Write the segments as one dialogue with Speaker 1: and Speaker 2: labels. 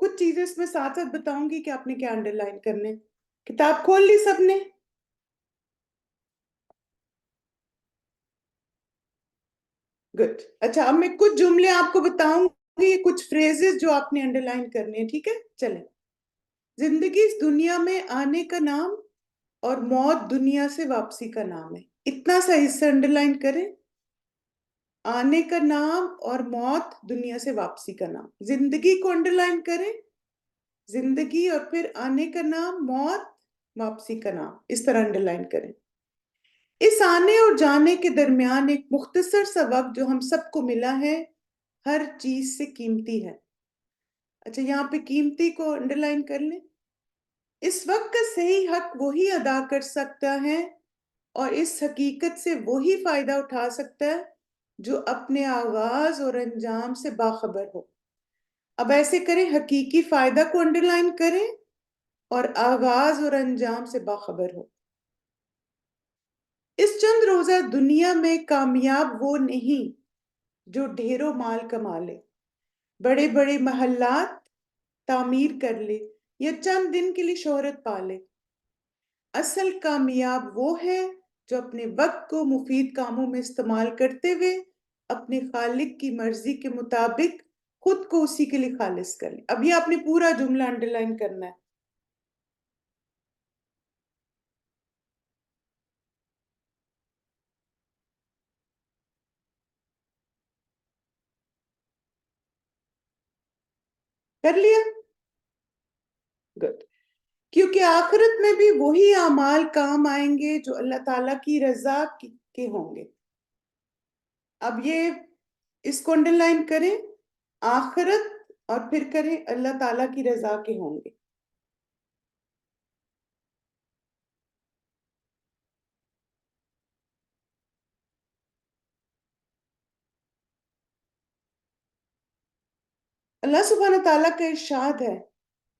Speaker 1: کچھ چیزیں اس میں ساتھ ساتھ بتاؤں گی کہ آپ نے کیا انڈر لائن کرنے. کتاب کھول لی سب نے؟ گڈ. اچھا اب میں کچھ جملے آپ کو بتاؤں گی، کچھ فریزز جو آپ نے انڈر لائن کرنے ہیں، ٹھیک ہے؟ چلیں. زندگی اس دنیا میں آنے کا نام اور موت دنیا سے واپسی کا نام ہے. اتنا سا حصہ انڈر لائن کریں. آنے کا نام اور موت دنیا سے واپسی کا نام. زندگی کو انڈر لائن کریں. زندگی اور پھر آنے کا نام، موت، واپسی کا نام، اس طرح انڈر لائن کریں. اس آنے اور جانے کے درمیان ایک مختصر سا وقت جو ہم سب کو ملا ہے، ہر چیز سے قیمتی ہے. اچھا یہاں پہ قیمتی کو انڈر لائن کر لیں. اس وقت کا صحیح حق وہی ادا کر سکتا ہے اور اس حقیقت سے وہی فائدہ اٹھا سکتا ہے جو اپنے آغاز اور انجام سے باخبر ہو. اب ایسے کریں، حقیقی فائدہ کو انڈر لائن کریں اور آغاز اور انجام سے باخبر ہو. اس چند روزہ دنیا میں کامیاب وہ نہیں جو ڈھیروں مال کما لے، بڑے بڑے محلات تعمیر کر لے یا چند دن کے لیے شہرت پا لے. اصل کامیاب وہ ہے جو اپنے وقت کو مفید کاموں میں استعمال کرتے ہوئے اپنے خالق کی مرضی کے مطابق خود کو اسی کے لیے خالص کر لے. اب یہ آپ نے پورا جملہ انڈر لائن کرنا ہے. کر لیا؟ گڈ. کیونکہ آخرت میں بھی وہی اعمال کام آئیں گے جو اللہ تعالیٰ کی رضا کے ہوں گے. اب یہ اس کو انڈر لائن کریں، آخرت اور پھر کریں اللہ تعالیٰ کی رضا کے ہوں گے. اللہ سبحانہ تعالیٰ کا ارشاد ہے،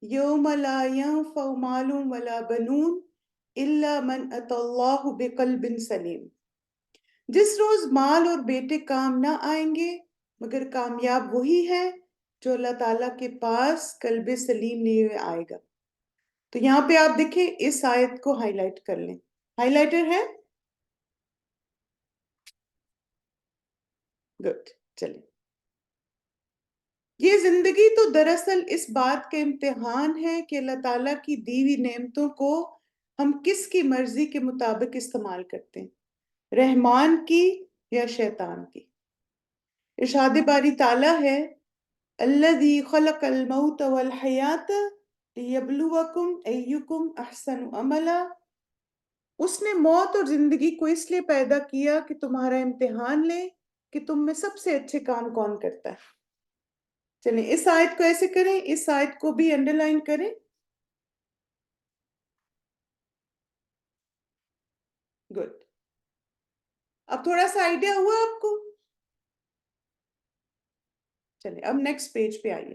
Speaker 1: یوم لا ينفع مال ولا بنون الا من اتى اللہ بقلب سلیم. جس روز مال اور بیٹے کام نہ آئیں گے مگر کامیاب وہی ہے جو اللہ تعالیٰ کے پاس قلب سلیم لیے ہوئے آئے گا. تو یہاں پہ آپ دیکھیں، اس آیت کو ہائی لائٹ کر لیں. ہائی لائٹر ہے؟ گڈ. چلیں. یہ زندگی تو دراصل اس بات کا امتحان ہے کہ اللہ تعالیٰ کی دی ہوئی نعمتوں کو ہم کس کی مرضی کے مطابق استعمال کرتے ہیں، رحمان کی یا شیطان کی. ارشاد باری تعالیٰ ہے، الذی خلق الموت والحیات لیبلوکم ایکم احسن عملا. اس نے موت اور زندگی کو اس لیے پیدا کیا کہ تمہارا امتحان لے کہ تم میں سب سے اچھے کام کون کرتا ہے. چلیں اس آیت کو ایسے کریں، اس آیت کو بھی انڈر لائن کریں. گڈ. اب تھوڑا سا آئیڈیا ہوا آپ کو؟ چلیں اب نیکسٹ پیج پہ آئیے.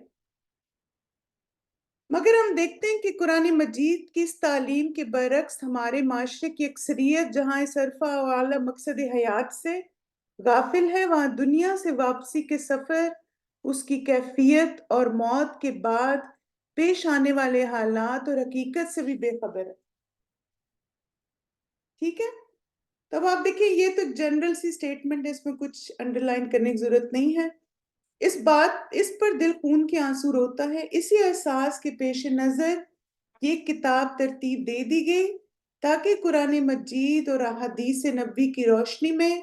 Speaker 1: مگر ہم دیکھتے ہیں کہ قرآن مجید کی اس تعلیم کے برعکس ہمارے معاشرے کی اکثریت جہاں اس عرفہ والا مقصد حیات سے غافل ہے، وہاں دنیا سے واپسی کے سفر، اس کی کیفیت اور موت کے بعد پیش آنے والے حالات اور حقیقت سے بھی بے خبر ہے. ٹھیک ہے؟ تب آپ دیکھیں یہ تو جنرل سی سٹیٹمنٹ ہے، اس میں کچھ انڈر لائن کرنے کی ضرورت نہیں ہے. اس پر دل خون کے آنسو روتا ہے. اسی احساس کے پیش نظر یہ کتاب ترتیب دے دی گئی تاکہ قرآن مجید اور احادیث نبوی کی روشنی میں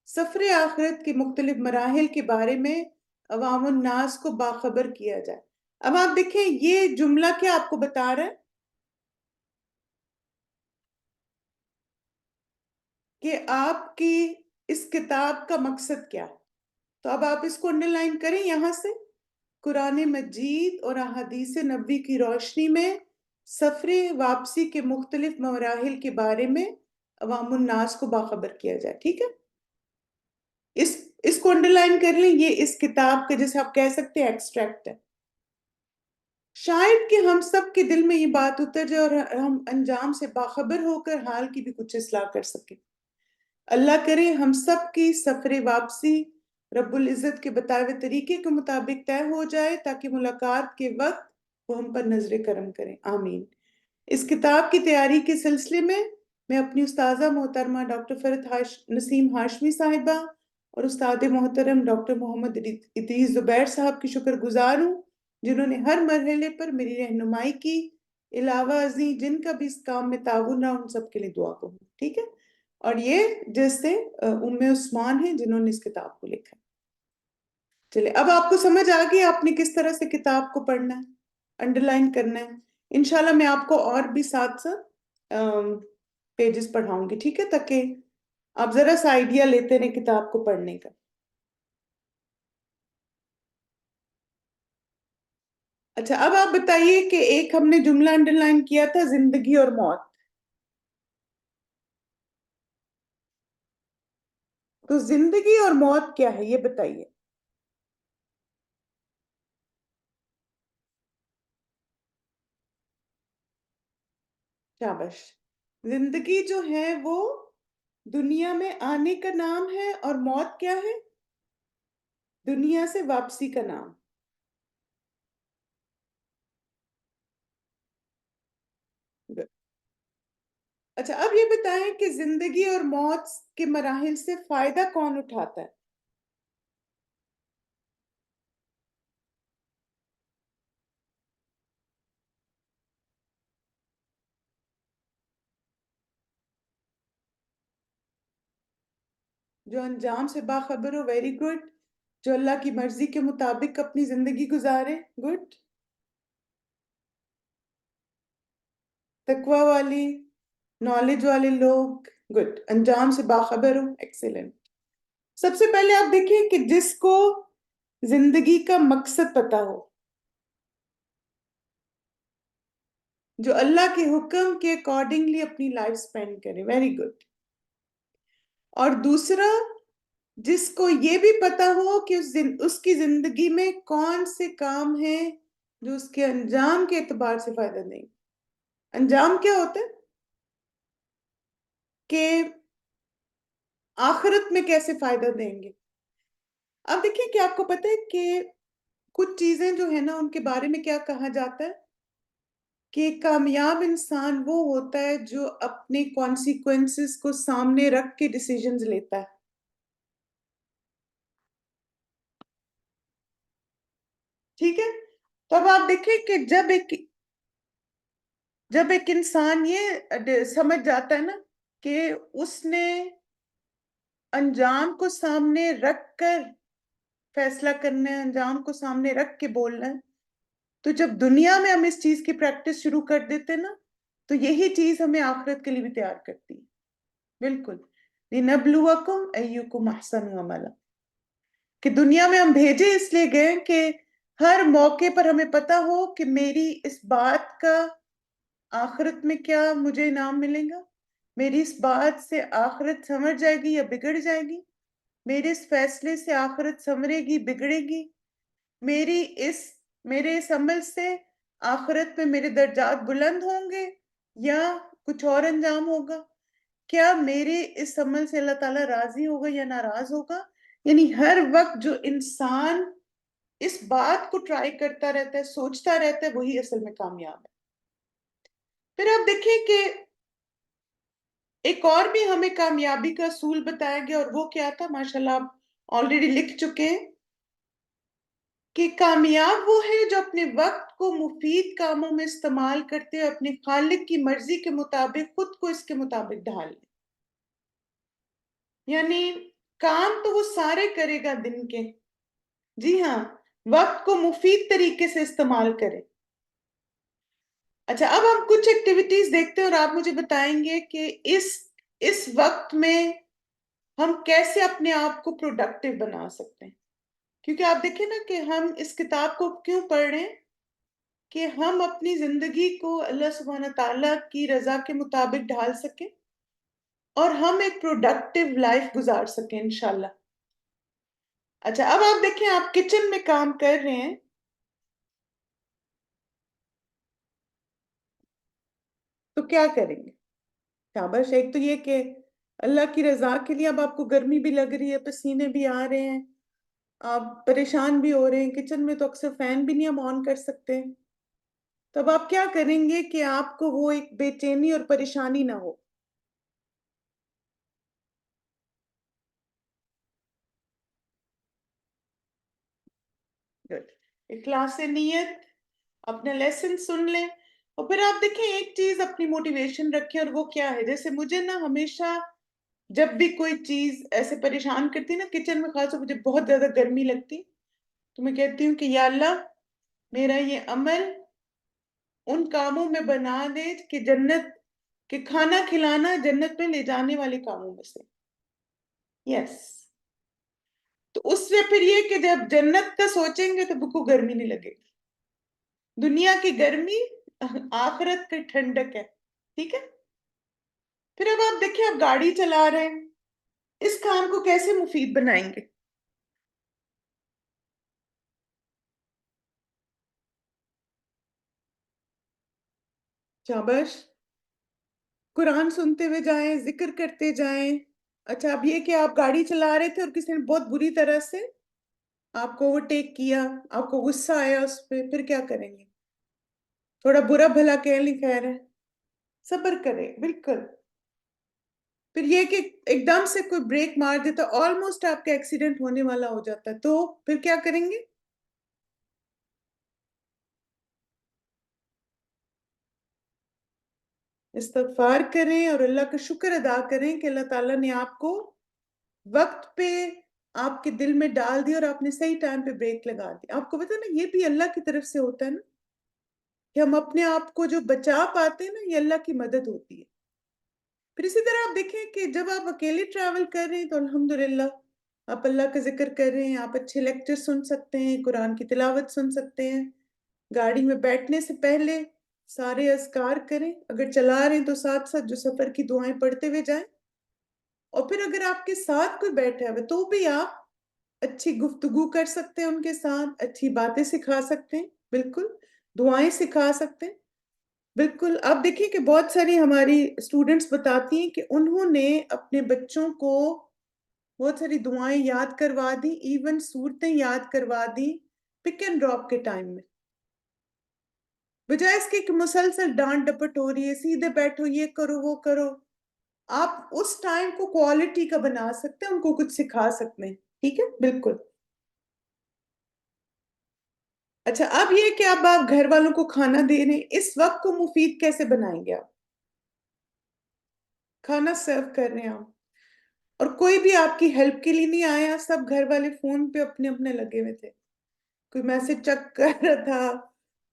Speaker 1: سفر آخرت کے مختلف مراحل کے بارے میں عوام الناس کو باخبر کیا جائے. اب آپ دیکھیں یہ جملہ کیا آپ کو بتا رہا ہے کہ آپ کی اس کتاب کا مقصد کیا. تو اب آپ اس کو انڈر لائن کریں یہاں سے، قرآن مجید اور احادیث نبوی کی روشنی میں سفر واپسی کے مختلف مراحل کے بارے میں عوام الناس کو باخبر کیا جائے. ٹھیک ہے؟ اس کو انڈر لائن کر لیں. یہ اس کتاب کا جیسے آپ کہہ سکتے ہیں ایکسٹریکٹ ہے. شاید کہ ہم سب کے دل میں یہ بات اتر جائے اور ہم انجام سے باخبر ہو کر حال کی بھی کچھ اصلاح کر سکیں. اللہ کرے ہم سب کی سفر واپسی رب العزت کے بتائے ہوئے طریقے کے مطابق طے ہو جائے تاکہ ملاقات کے وقت وہ ہم پر نظر کرم کریں، آمین۔ اس کتاب کی تیاری کے سلسلے میں اپنی استاذہ محترمہ ڈاکٹر فرحت نسیم ہاشمی صاحبہ اور استاد محترم ڈاکٹر محمد ادریس زبیر صاحب کی شکر گزار ہوں، جنہوں نے ہر مرحلے پر میری رہنمائی کی، علاوہ ازیں جن کا بھی اس کام میں تعاون رہا ان سب کے لیے دعا کروں، ٹھیک ہے؟ اور یہ جیسے ام عثمان ہیں جنہوں نے اس کتاب کو لکھا۔ چلے اب آپ کو سمجھ آ گئی آپ نے کس طرح سے کتاب کو پڑھنا ہے، انڈر لائن کرنا ہے۔ انشاءاللہ میں آپ کو اور بھی ساتھ پیجز پڑھاؤں گی، ٹھیک ہے، تاکہ آپ ذرا سا آئیڈیا لیتے رہیں کتاب کو پڑھنے کا۔ اچھا اب آپ بتائیے کہ ایک ہم نے جملہ انڈر لائن کیا تھا، زندگی اور موت۔ تو زندگی اور موت کیا ہے یہ بتائیے۔ شاباش۔ زندگی جو ہے وہ دنیا میں آنے کا نام ہے، اور موت کیا ہے؟ دنیا سے واپسی کا نام۔ اچھا اب یہ بتائیں کہ زندگی اور موت کے مراحل سے فائدہ کون اٹھاتا ہے؟ جو انجام سے باخبر ہو، ویری گڈ۔ جو اللہ کی مرضی کے مطابق اپنی زندگی گزارے، گڈ۔ تقوی والی، نالج والے لوگ، گڈ۔ انجام سے باخبر ہو، ایکسیلنٹ۔ سب سے پہلے آپ دیکھیں کہ جس کو زندگی کا مقصد پتا ہو، جو اللہ کے حکم کے اکارڈنگلی اپنی لائف سپینڈ کرے، ویری گڈ۔ اور دوسرا، جس کو یہ بھی پتا ہو کہ اس کی زندگی میں کون سے کام ہیں جو اس کے انجام کے اعتبار سے فائدہ دیں۔ انجام کیا ہوتا ہے؟ کہ آخرت میں کیسے فائدہ دیں گے۔ اب دیکھیں کہ آپ کو پتہ ہے کہ کچھ چیزیں جو ہیں نا ان کے بارے میں کیا کہا جاتا ہے کہ کامیاب انسان وہ ہوتا ہے جو اپنے کانسیکوینسز کو سامنے رکھ کے ڈیسیژنز لیتا ہے، ٹھیک ہے؟ تو اب آپ دیکھیں کہ جب ایک انسان یہ سمجھ جاتا ہے نا کہ اس نے انجام کو سامنے رکھ کر فیصلہ کرنا ہے، انجام کو سامنے رکھ کے بولنا ہے، تو جب دنیا میں ہم اس چیز کی پریکٹس شروع کر دیتے نا تو یہی چیز ہمیں آخرت کے لیے بھی تیار کرتی ہے۔ بالکل، لِنَبْلُوَكُمْ أَيُّكُمْ أَحْسَنُ عَمَلًا، کہ دنیا میں ہم بھیجے اس لیے گئے کہ ہر موقع پر ہمیں پتا ہو کہ میری اس بات کا آخرت میں کیا مجھے انعام ملے گا، میری اس بات سے آخرت سمجھ جائے گی یا بگڑ جائے گی، میرے اس فیصلے سے آخرت سمرے گی بگڑے گی، میرے اس عمل سے آخرت میں میرے درجات بلند ہوں گے یا کچھ اور انجام ہوگا، کیا میرے اس عمل سے اللہ تعالیٰ راضی ہوگا یا ناراض ہوگا۔ یعنی ہر وقت جو انسان اس بات کو ٹرائی کرتا رہتا ہے، سوچتا رہتا ہے، وہی اصل میں کامیاب ہے۔ پھر آپ دیکھیں کہ ایک اور بھی ہمیں کامیابی کا اصول بتایا گیا، اور وہ کیا تھا؟ ماشاءاللہ آپ آلریڈی لکھ چکے ہیں کہ کامیاب وہ ہے جو اپنے وقت کو مفید کاموں میں استعمال کرتے ہوئے اپنے خالق کی مرضی کے مطابق خود کو اس کے مطابق ڈھال لے۔ یعنی کام تو وہ سارے کرے گا دن کے، جی ہاں، وقت کو مفید طریقے سے استعمال کرے۔ اچھا اب ہم کچھ ایکٹیویٹیز دیکھتے ہیں اور آپ مجھے بتائیں گے کہ اس وقت میں ہم کیسے اپنے آپ کو پروڈکٹیو بنا سکتے ہیں۔ کیونکہ آپ دیکھیں نا کہ ہم اس کتاب کو کیوں پڑھ رہے ہیں کہ ہم اپنی زندگی کو اللہ سبحانہ تعالیٰ کی رضا کے مطابق ڈھال سکیں اور ہم ایک پروڈکٹیو لائف گزار سکیں انشاءاللہ۔ اچھا اب آپ دیکھیں آپ کچن میں کام کر رہے ہیں تو کیا کریں گے؟ شاباش، ایک تو یہ کہ اللہ کی رضا کے لیے اب آپ کو گرمی بھی لگ رہی ہے، پسینے بھی آ رہے ہیں، آپ پریشان بھی ہو رہے ہیں، کچن میں تو اکثر فین بھی نہیں ہم آن کر سکتے، تو اب آپ کیا کریں گے کہ آپ کو وہ ایک بے چینی اور پریشانی نہ ہو؟ گڈ. اخلاص نیت، اپنا لیسن سن لیں، اور پھر آپ دیکھیں ایک چیز اپنی موٹیویشن رکھیں، اور وہ کیا ہے، جیسے مجھے نا ہمیشہ جب بھی کوئی چیز ایسے پریشان کرتی نا کچن میں، خاص طور مجھے بہت زیادہ گرمی لگتی، تو میں کہتی ہوں کہ یا اللہ میرا یہ عمل ان کاموں میں بنا دے کہ جنت کہ کھانا کھلانا جنت میں لے جانے والے کاموں میں سے. یس. تو اس سے پھر یہ کہ جب جنت کا سوچیں گے تو بالکل گرمی نہیں لگے گی. دنیا کی گرمی آخرت کی ٹھنڈک ہے. ٹھیک ہے. پھر اب آپ دیکھیں آپ گاڑی چلا رہے ہیں، اس کام کو کیسے مفید بنائیں گے؟ شاباش. قرآن سنتے ہوئے جائیں، ذکر کرتے جائیں. اچھا اب یہ کہ آپ گاڑی چلا رہے تھے اور کسی نے بہت بری طرح سے آپ کو اوورٹیک کیا، آپ کو غصہ آیا اس پہ، پھر کیا کریں گے؟ تھوڑا برا بھلا کہہ لیں، خیر ہے، صبر کریں. بالکل. پھر یہ کہ ایک دم سے کوئی بریک مار دیتا، آلموسٹ آپ کا ایکسیڈنٹ ہونے والا ہو جاتا ہے، تو پھر کیا کریں گے؟ استغفار کریں اور اللہ کا شکر ادا کریں کہ اللہ تعالیٰ نے آپ کو وقت پہ آپ کے دل میں ڈال دیا اور آپ نے صحیح ٹائم پہ بریک لگا دی. آپ کو پتا نا یہ بھی اللہ کی طرف سے ہوتا ہے نا، کہ ہم اپنے آپ کو جو بچا پاتے ہیں نا، یہ اللہ کی مدد ہوتی ہے. پھر اسی طرح آپ دیکھیں کہ جب آپ اکیلے ٹریول کر رہے ہیں تو الحمدللہ آپ اللہ کا ذکر کر رہے ہیں، آپ اچھے لیکچر سن سکتے ہیں، قرآن کی تلاوت سن سکتے ہیں. گاڑی میں بیٹھنے سے پہلے سارے اذکار کریں، اگر چلا رہے ہیں تو ساتھ ساتھ جو سفر کی دعائیں پڑھتے ہوئے جائیں. اور پھر اگر آپ کے ساتھ کوئی بیٹھا ہے تو بھی آپ اچھی گفتگو کر سکتے ہیں ان کے ساتھ، اچھی باتیں سکھا سکتے ہیں. بالکل. دعائیں سکھا سکتے ہیں. بالکل. آپ دیکھیں کہ بہت ساری ہماری اسٹوڈنٹس بتاتی ہیں کہ انہوں نے اپنے بچوں کو بہت ساری دعائیں یاد کروا دی، ایون صورتیں یاد کروا دی پک اینڈ ڈراپ کے ٹائم میں، بجائے اس کے کہ مسلسل ڈانٹ ڈپٹ ہو رہی ہے، سیدھے بیٹھو، یہ کرو وہ کرو. آپ اس ٹائم کو کوالٹی کا بنا سکتے ہیں، ان کو کچھ سکھا سکتے ہیں. ٹھیک ہے. بالکل. اچھا اب یہ کہ اب آپ گھر والوں کو کھانا دے رہے ہیں، اس وقت کو مفید کیسے بنائیں گے؟ آپ کھانا سرو کر رہے ہیں آپ، اور کوئی بھی آپ کی ہیلپ کے لیے نہیں آیا، سب گھر والے فون پہ اپنے اپنے لگے ہوئے تھے. کوئی میسج چیک کر رہا تھا،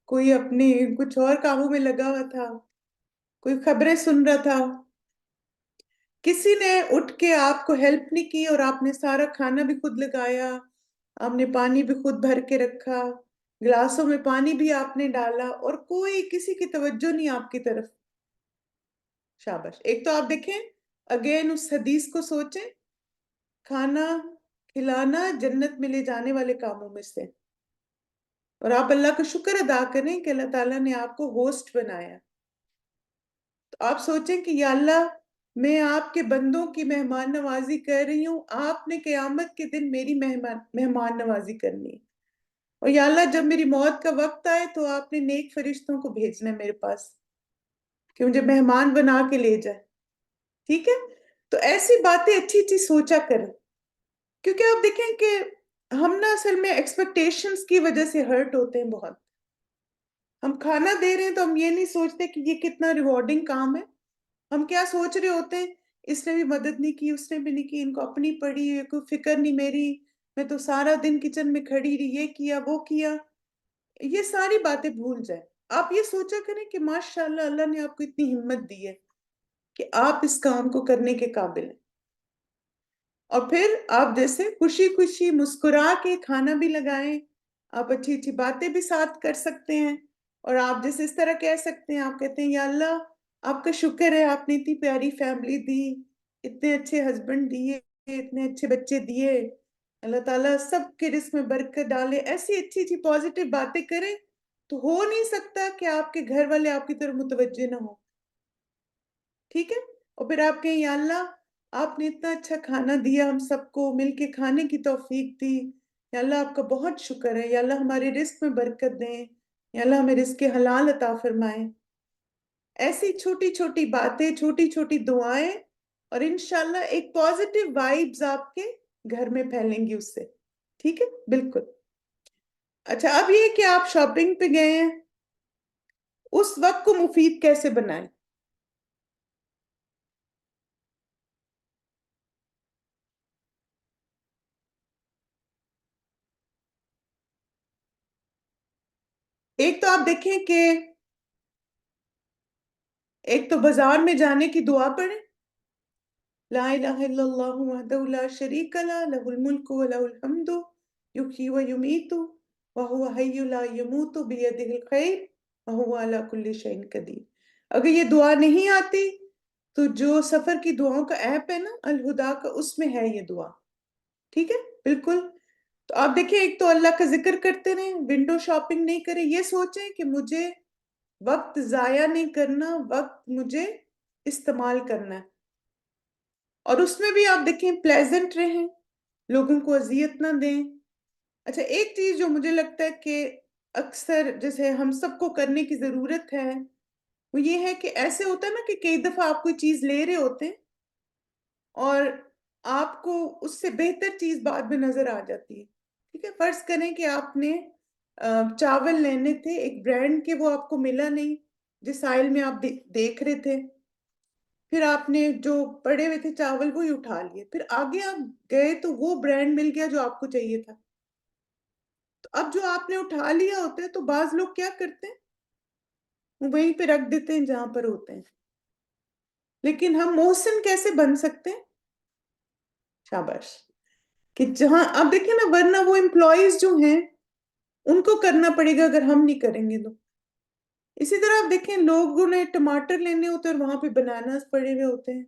Speaker 1: کوئی اپنے کچھ اور کاموں میں لگا ہوا تھا، کوئی خبریں سن رہا تھا. کسی نے اٹھ کے آپ کو ہیلپ نہیں کی، اور آپ نے سارا کھانا بھی خود لگایا، آپ نے پانی بھی خود بھر کے رکھا، گلاسوں میں پانی بھی آپ نے ڈالا، اور کوئی کسی کی توجہ نہیں آپ کی طرف. شاباش. ایک تو آپ دیکھیں اگین اس حدیث کو سوچیں، کھانا کھلانا جنت میں لے جانے والے کاموں میں سے، اور آپ اللہ کا شکر ادا کریں کہ اللہ تعالیٰ نے آپ کو ہوسٹ بنایا. تو آپ سوچیں کہ یا اللہ میں آپ کے بندوں کی مہمان نوازی کر رہی ہوں، آپ نے قیامت کے دن میری مہمان نوازی کرنی ہے، اور یا اللہ جب میری موت کا وقت آئے تو آپ نے نیک فرشتوں کو بھیجنا ہے میرے پاس کہ مجھے مہمان بنا کے لے جائے. ٹھیک ہے. تو ایسی باتیں اچھی اچھی سوچا کریں، کیونکہ آپ دیکھیں کہ ہم نا اصل میں ایکسپیکٹیشنز کی وجہ سے ہرٹ ہوتے ہیں بہت. ہم کھانا دے رہے ہیں تو ہم یہ نہیں سوچتے کہ یہ کتنا ریوارڈنگ کام ہے. ہم کیا سوچ رہے ہوتے ہیں، اس نے بھی مدد نہیں کی، اس نے بھی نہیں کی، ان کو اپنی پڑی ہے، کوئی فکر نہیں میری، میں تو سارا دن کچن میں کھڑی رہی، یہ کیا وہ کیا. یہ ساری باتیں بھول جائیں. آپ یہ سوچا کریں کہ ماشاءاللہ اللہ نے آپ کو اتنی ہمت دی ہے کہ آپ اس کام کو کرنے کے قابل ہیں. اور پھر آپ جیسے خوشی خوشی مسکرا کے کھانا بھی لگائیں، آپ اچھی اچھی باتیں بھی ساتھ کر سکتے ہیں. اور آپ جیسے اس طرح کہہ سکتے ہیں، آپ کہتے ہیں یا اللہ آپ کا شکر ہے آپ نے اتنی پیاری فیملی دی، اتنے اچھے ہسبینڈ دیے، اتنے اچھے بچے دیے، اللہ تعالیٰ سب کے رزق میں برکت ڈالے. ایسی اچھی اچھی پازیٹیو باتیں کریں تو ہو نہیں سکتا کہ آپ کے گھر والے آپ کی طرف متوجہ نہ ہوں. ٹھیک ہے. اور پھر آپ کہیں یا اللہ آپ نے اتنا اچھا کھانا دیا، ہم سب کو مل کے کھانے کی توفیق دی، یا اللہ آپ کا بہت شکر ہے، یا اللہ ہمارے رزق میں برکت دیں، یا اللہ ہمیں رزق حلال عطا فرمائے. ایسی چھوٹی چھوٹی باتیں، چھوٹی چھوٹی دعائیں، اور انشاءاللہ ایک پازیٹیو وائبز آپ کے گھر میں پھیلیں گی اس سے. ٹھیک ہے؟ بالکل. اچھا، اب یہ کہ آپ شاپنگ پہ گئے ہیں، اس وقت کو مفید کیسے بنائیں؟ ایک تو آپ دیکھیں کہ ایک تو بازار میں جانے کی دعا پڑھیں، لا الہ الا اللہ وحدہ لا شریک لہ لہ الملک و لہ الحمد یحیی و یمیت وہو حی لا یموت بیدہ الخیر وہو علی کل شیء قدیر. اگر یہ دعا نہیں آتی تو جو سفر کی دعاؤں کا ایپ ہے نا الہدا کا، اس میں ہے یہ دعا. ٹھیک ہے؟ بالکل. تو آپ دیکھیں، ایک تو اللہ کا ذکر کرتے رہیں، ونڈو شاپنگ نہیں کریں، یہ سوچیں کہ مجھے وقت ضائع نہیں کرنا، وقت مجھے استعمال کرنا ہے. اور اس میں بھی آپ دیکھیں پلیزنٹ رہیں، لوگوں کو اذیت نہ دیں. اچھا، ایک چیز جو مجھے لگتا ہے کہ اکثر جیسے ہم سب کو کرنے کی ضرورت ہے، وہ یہ ہے کہ ایسے ہوتا ہے نا کہ کئی دفعہ آپ کوئی چیز لے رہے ہوتے ہیں اور آپ کو اس سے بہتر چیز بعد میں نظر آ جاتی ہے. ٹھیک ہے؟ فرض کریں کہ آپ نے چاول لینے تھے ایک برانڈ کے، وہ آپ کو ملا نہیں جس آئل میں آپ دیکھ رہے تھے، پھر آپ نے جو پڑے ہوئے تھے چاول وہی اٹھا لیے، پھر آگے آپ گئے تو وہ برانڈ مل گیا جو آپ کو چاہیے تھا. تو اب جو آپ نے اٹھا لیا ہوتا ہے تو بعض لوگ کیا کرتے ہیں، وہ وہیں پہ رکھ دیتے ہیں جہاں پر ہوتے ہیں. لیکن ہم محسن کیسے بن سکتے ہیں؟ شاباش. کہ جہاں آپ دیکھیں نا، ورنہ وہ امپلائیز جو ہیں ان کو کرنا پڑے گا اگر ہم نہیں کریں گے تو. اسی طرح آپ دیکھیں، لوگوں نے ٹماٹر لینے ہوتے ہیں اور وہاں پہ بناناز پڑے ہوئے ہوتے ہیں،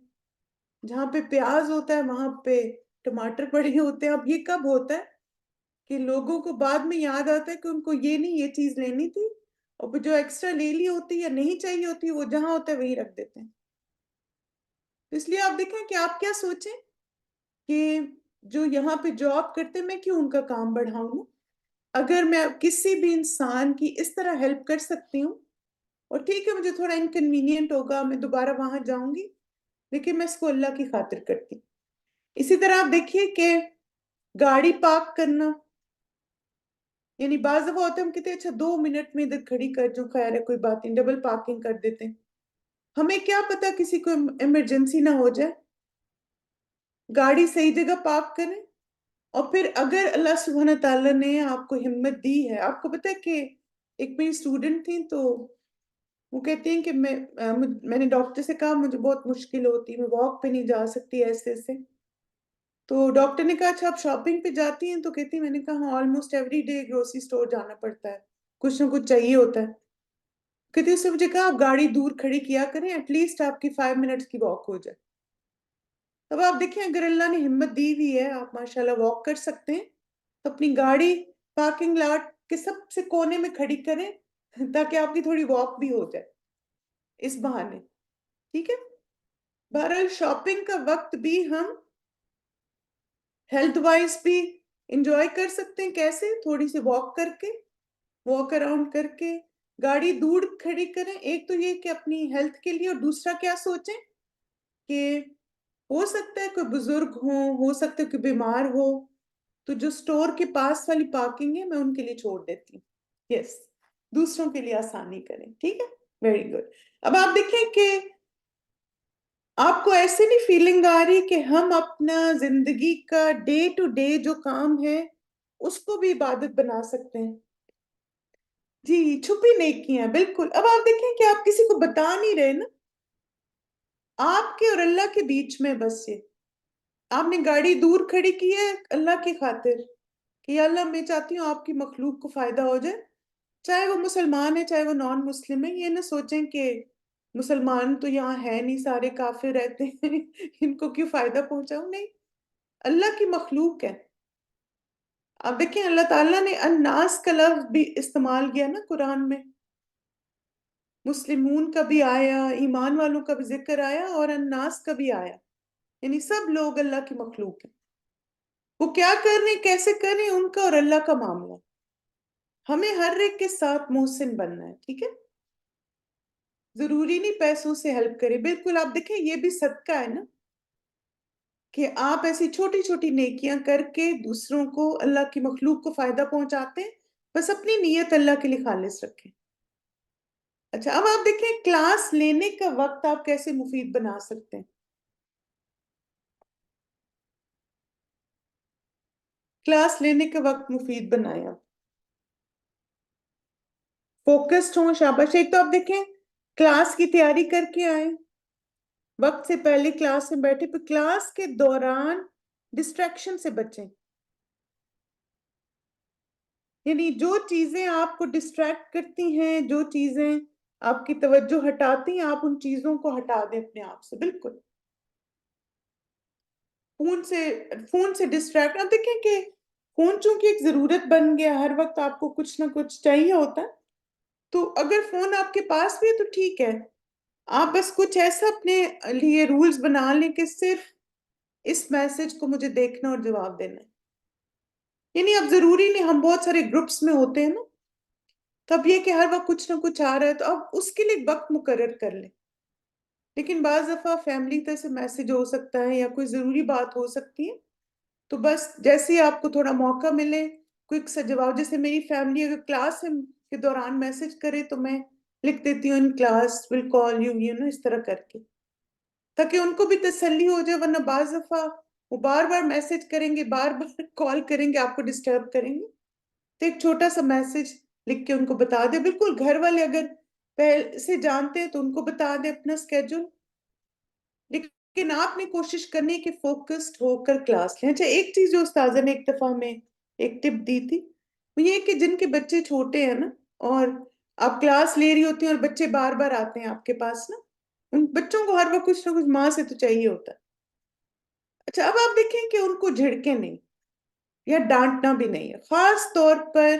Speaker 1: جہاں پہ پیاز ہوتا ہے وہاں پہ ٹماٹر پڑے ہوتے ہیں. اب یہ کب ہوتا ہے کہ لوگوں کو بعد میں یاد آتا ہے کہ ان کو یہ نہیں یہ چیز لینی تھی، اور جو ایکسٹرا لے لی ہوتی یا نہیں چاہیے ہوتی وہ جہاں ہوتا ہے وہیں رکھ دیتے ہیں. تو اس لیے آپ دیکھیں کہ آپ کیا سوچیں کہ جو یہاں پہ جاب کرتے میں کیوں ان کا کام بڑھاؤں؟ اگر میں کسی بھی انسان کی اس طرح ہیلپ کر سکتی ہوں، اور ٹھیک ہے مجھے تھوڑا انکنوینئنٹ ہوگا، میں دوبارہ وہاں جاؤں گی، لیکن میں اس کو اللہ کی خاطر کرتی. اسی طرح آپ دیکھیے کہ گاڑی پارک کرنا، یعنی بعض دفعہ ہوتا ہے ہم کہتے ہیں اچھا 2 منٹ میں ادھر کھڑی کر جو، خیر ہے کوئی بات نہیں، ڈبل پارکنگ کر دیتے ہیں. ہمیں کیا پتا کسی کو ایمرجنسی نہ ہو جائے. گاڑی صحیح جگہ پارک کریں. اور پھر اگر اللہ سبحانہ تعالیٰ نے آپ کو ہمت دی ہے، آپ کو پتا ہے کہ ایک میری اسٹوڈنٹ تھی تو وہ کہتی ہیں کہ میں نے ڈاکٹر سے کہا مجھے بہت مشکل ہوتی، میں واک پہ نہیں جا سکتی ایسے ایسے. تو ڈاکٹر نے کہا اچھا آپ شاپنگ پہ جاتی ہیں؟ تو کہتی ہیں، میں نے کہا ہاں almost every day grocery store جانا پڑتا ہے، کچھ نہ کچھ چاہیے ہوتا ہے. کہتی اس سے مجھے کہا آپ گاڑی دور کھڑی کیا کریں، ایٹ لیسٹ آپ کی 5 منٹس کی واک ہو جائے. اب آپ دیکھیں اگر اللہ نے ہمت دی ہوئی ہے، آپ ماشاءاللہ واک کر سکتے ہیں، تو اپنی گاڑی پارکنگ لاٹ کے سب سے کونے میں کھڑی کریں تاکہ آپ کی تھوڑی واک بھی ہو جائے اس بہانے. ٹھیک ہے؟ بہرحال شاپنگ کا وقت بھی ہم ہیلتھ وائز بھی انجوائے کر سکتے ہیں. کیسے؟ تھوڑی سی واک کر کے، واک اراؤنڈ کر کے، گاڑی دور کھڑی کریں. ایک تو یہ کہ اپنی ہیلتھ کے لیے، اور دوسرا کیا سوچیں کہ ہو سکتا ہے کوئی بزرگ ہو سکتا ہے کوئی بیمار ہو، تو جو سٹور کے پاس والی پارکنگ ہے میں ان کے لیے چھوڑ دیتی ہوں. یس، دوسروں کے لیے آسانی کریں. ٹھیک ہے؟ Very good. اب آپ دیکھیں کہ آپ کو ایسے نہیں فیلنگ آ رہی کہ ہم اپنا زندگی کا ڈے ٹو ڈے جو کام ہے اس کو بھی عبادت بنا سکتے ہیں؟ جی، چھپی نیکیاں، بالکل. اب آپ دیکھیں کہ آپ کسی کو بتا نہیں رہے نا، آپ کے اور اللہ کے بیچ میں بس یہ آپ نے گاڑی دور کھڑی کی ہے اللہ کی خاطر کہ یا اللہ میں چاہتی ہوں آپ کی مخلوق کو فائدہ ہو جائے، چاہے وہ مسلمان ہے چاہے وہ نان مسلم ہے. یہ نہ سوچیں کہ مسلمان تو یہاں ہے نہیں، سارے کافر رہتے ہیں ان کو کیوں فائدہ پہنچاؤں. نہیں، اللہ کی مخلوق ہے. اب دیکھیں اللہ تعالیٰ نے الناس کا لفظ بھی استعمال کیا نا قرآن میں، مسلمون کا بھی آیا، ایمان والوں کا بھی ذکر آیا، اور الناس کا بھی آیا، یعنی سب لوگ اللہ کی مخلوق ہیں. وہ کیا کر رہے ہیں کیسے کر رہے ہیں ان کا اور اللہ کا معاملہ. ہمیں ہر ایک کے ساتھ محسن بننا ہے، ٹھیک ہے؟ ضروری نہیں پیسوں سے ہیلپ کرے، بالکل آپ دیکھیں یہ بھی صدقہ ہے نا، کہ آپ ایسی چھوٹی چھوٹی نیکیاں کر کے دوسروں کو، اللہ کی مخلوق کو فائدہ پہنچاتے ہیں، بس اپنی نیت اللہ کے لیے خالص رکھیں۔ اچھا اب آپ دیکھیں کلاس لینے کا وقت آپ کیسے مفید بنا سکتے ہیں۔ کلاس لینے کا وقت مفید بنائیں آپ، فوکسڈ ہوں، شاباش۔ ایک تو آپ دیکھیں کلاس کی تیاری کر کے آئیں، وقت سے پہلے کلاس میں بیٹھے، پھر کلاس کے دوران ڈسٹریکشن سے بچیں، یعنی جو چیزیں آپ کو ڈسٹریکٹ کرتی ہیں، جو چیزیں آپ کی توجہ ہٹاتی ہیں، آپ ان چیزوں کو ہٹا دیں اپنے آپ سے، بالکل۔ فون سے ڈسٹریکٹ، اب دیکھیں کہ فون چونکہ ایک ضرورت بن گیا، ہر وقت آپ کو کچھ نہ کچھ چاہیے ہوتا ہے، تو اگر فون آپ کے پاس بھی ہے تو ٹھیک ہے، آپ بس کچھ ایسا اپنے لیے رولز بنا لیں کہ صرف اس میسج کو مجھے دیکھنا اور جواب دینا ہے، یعنی اب ضروری نہیں، ہم بہت سارے گروپس میں ہوتے ہیں نا، تب یہ کہ ہر وقت کچھ نہ کچھ آ رہا ہے، تو اب اس کے لیے وقت مقرر کر لیں۔ لیکن بعض دفعہ فیملی طرف سے میسج ہو سکتا ہے یا کوئی ضروری بات ہو سکتی ہے، تو بس جیسے ہی آپ کو تھوڑا موقع ملے کوئک سا جواب، جیسے میری فیملی اگر کلاس کے دوران میسج کرے تو میں لکھ دیتی ہوں in class will call you, you know, اس طرح کر کے، تاکہ ان کو بھی تسلی ہو جائے، ورنہ بعض دفعہ وہ بار بار میسج کریں گے، بار بار کال کریں گے، آپ کو ڈسٹرب کریں گے، تو ایک چھوٹا سا میسج لکھ کے ان کو بتا دے، بالکل گھر والے اگر پہلے سے جانتے ہیں تو ان کو بتا دے اپنا اسکیڈول، لیکن آپ نے کوشش کرنی ہے کہ فوکسڈ ہو کر کلاس لیں۔ اچھا ایک چیز جو استاذہ نے ایک دفعہ ہمیں ایک ٹپ دی تھی، وہ یہ کہ جن کے بچے چھوٹے ہیں نا، اور آپ کلاس لے رہی ہوتی ہیں اور بچے بار بار آتے ہیں آپ کے پاس نا، ان بچوں کو ہر وقت کچھ نہ کچھ ماں سے تو چاہیے ہوتا ہے۔ اچھا اب آپ دیکھیں کہ ان کو جھڑکیں نہیں یا ڈانٹنا بھی نہیں ہے، خاص طور پر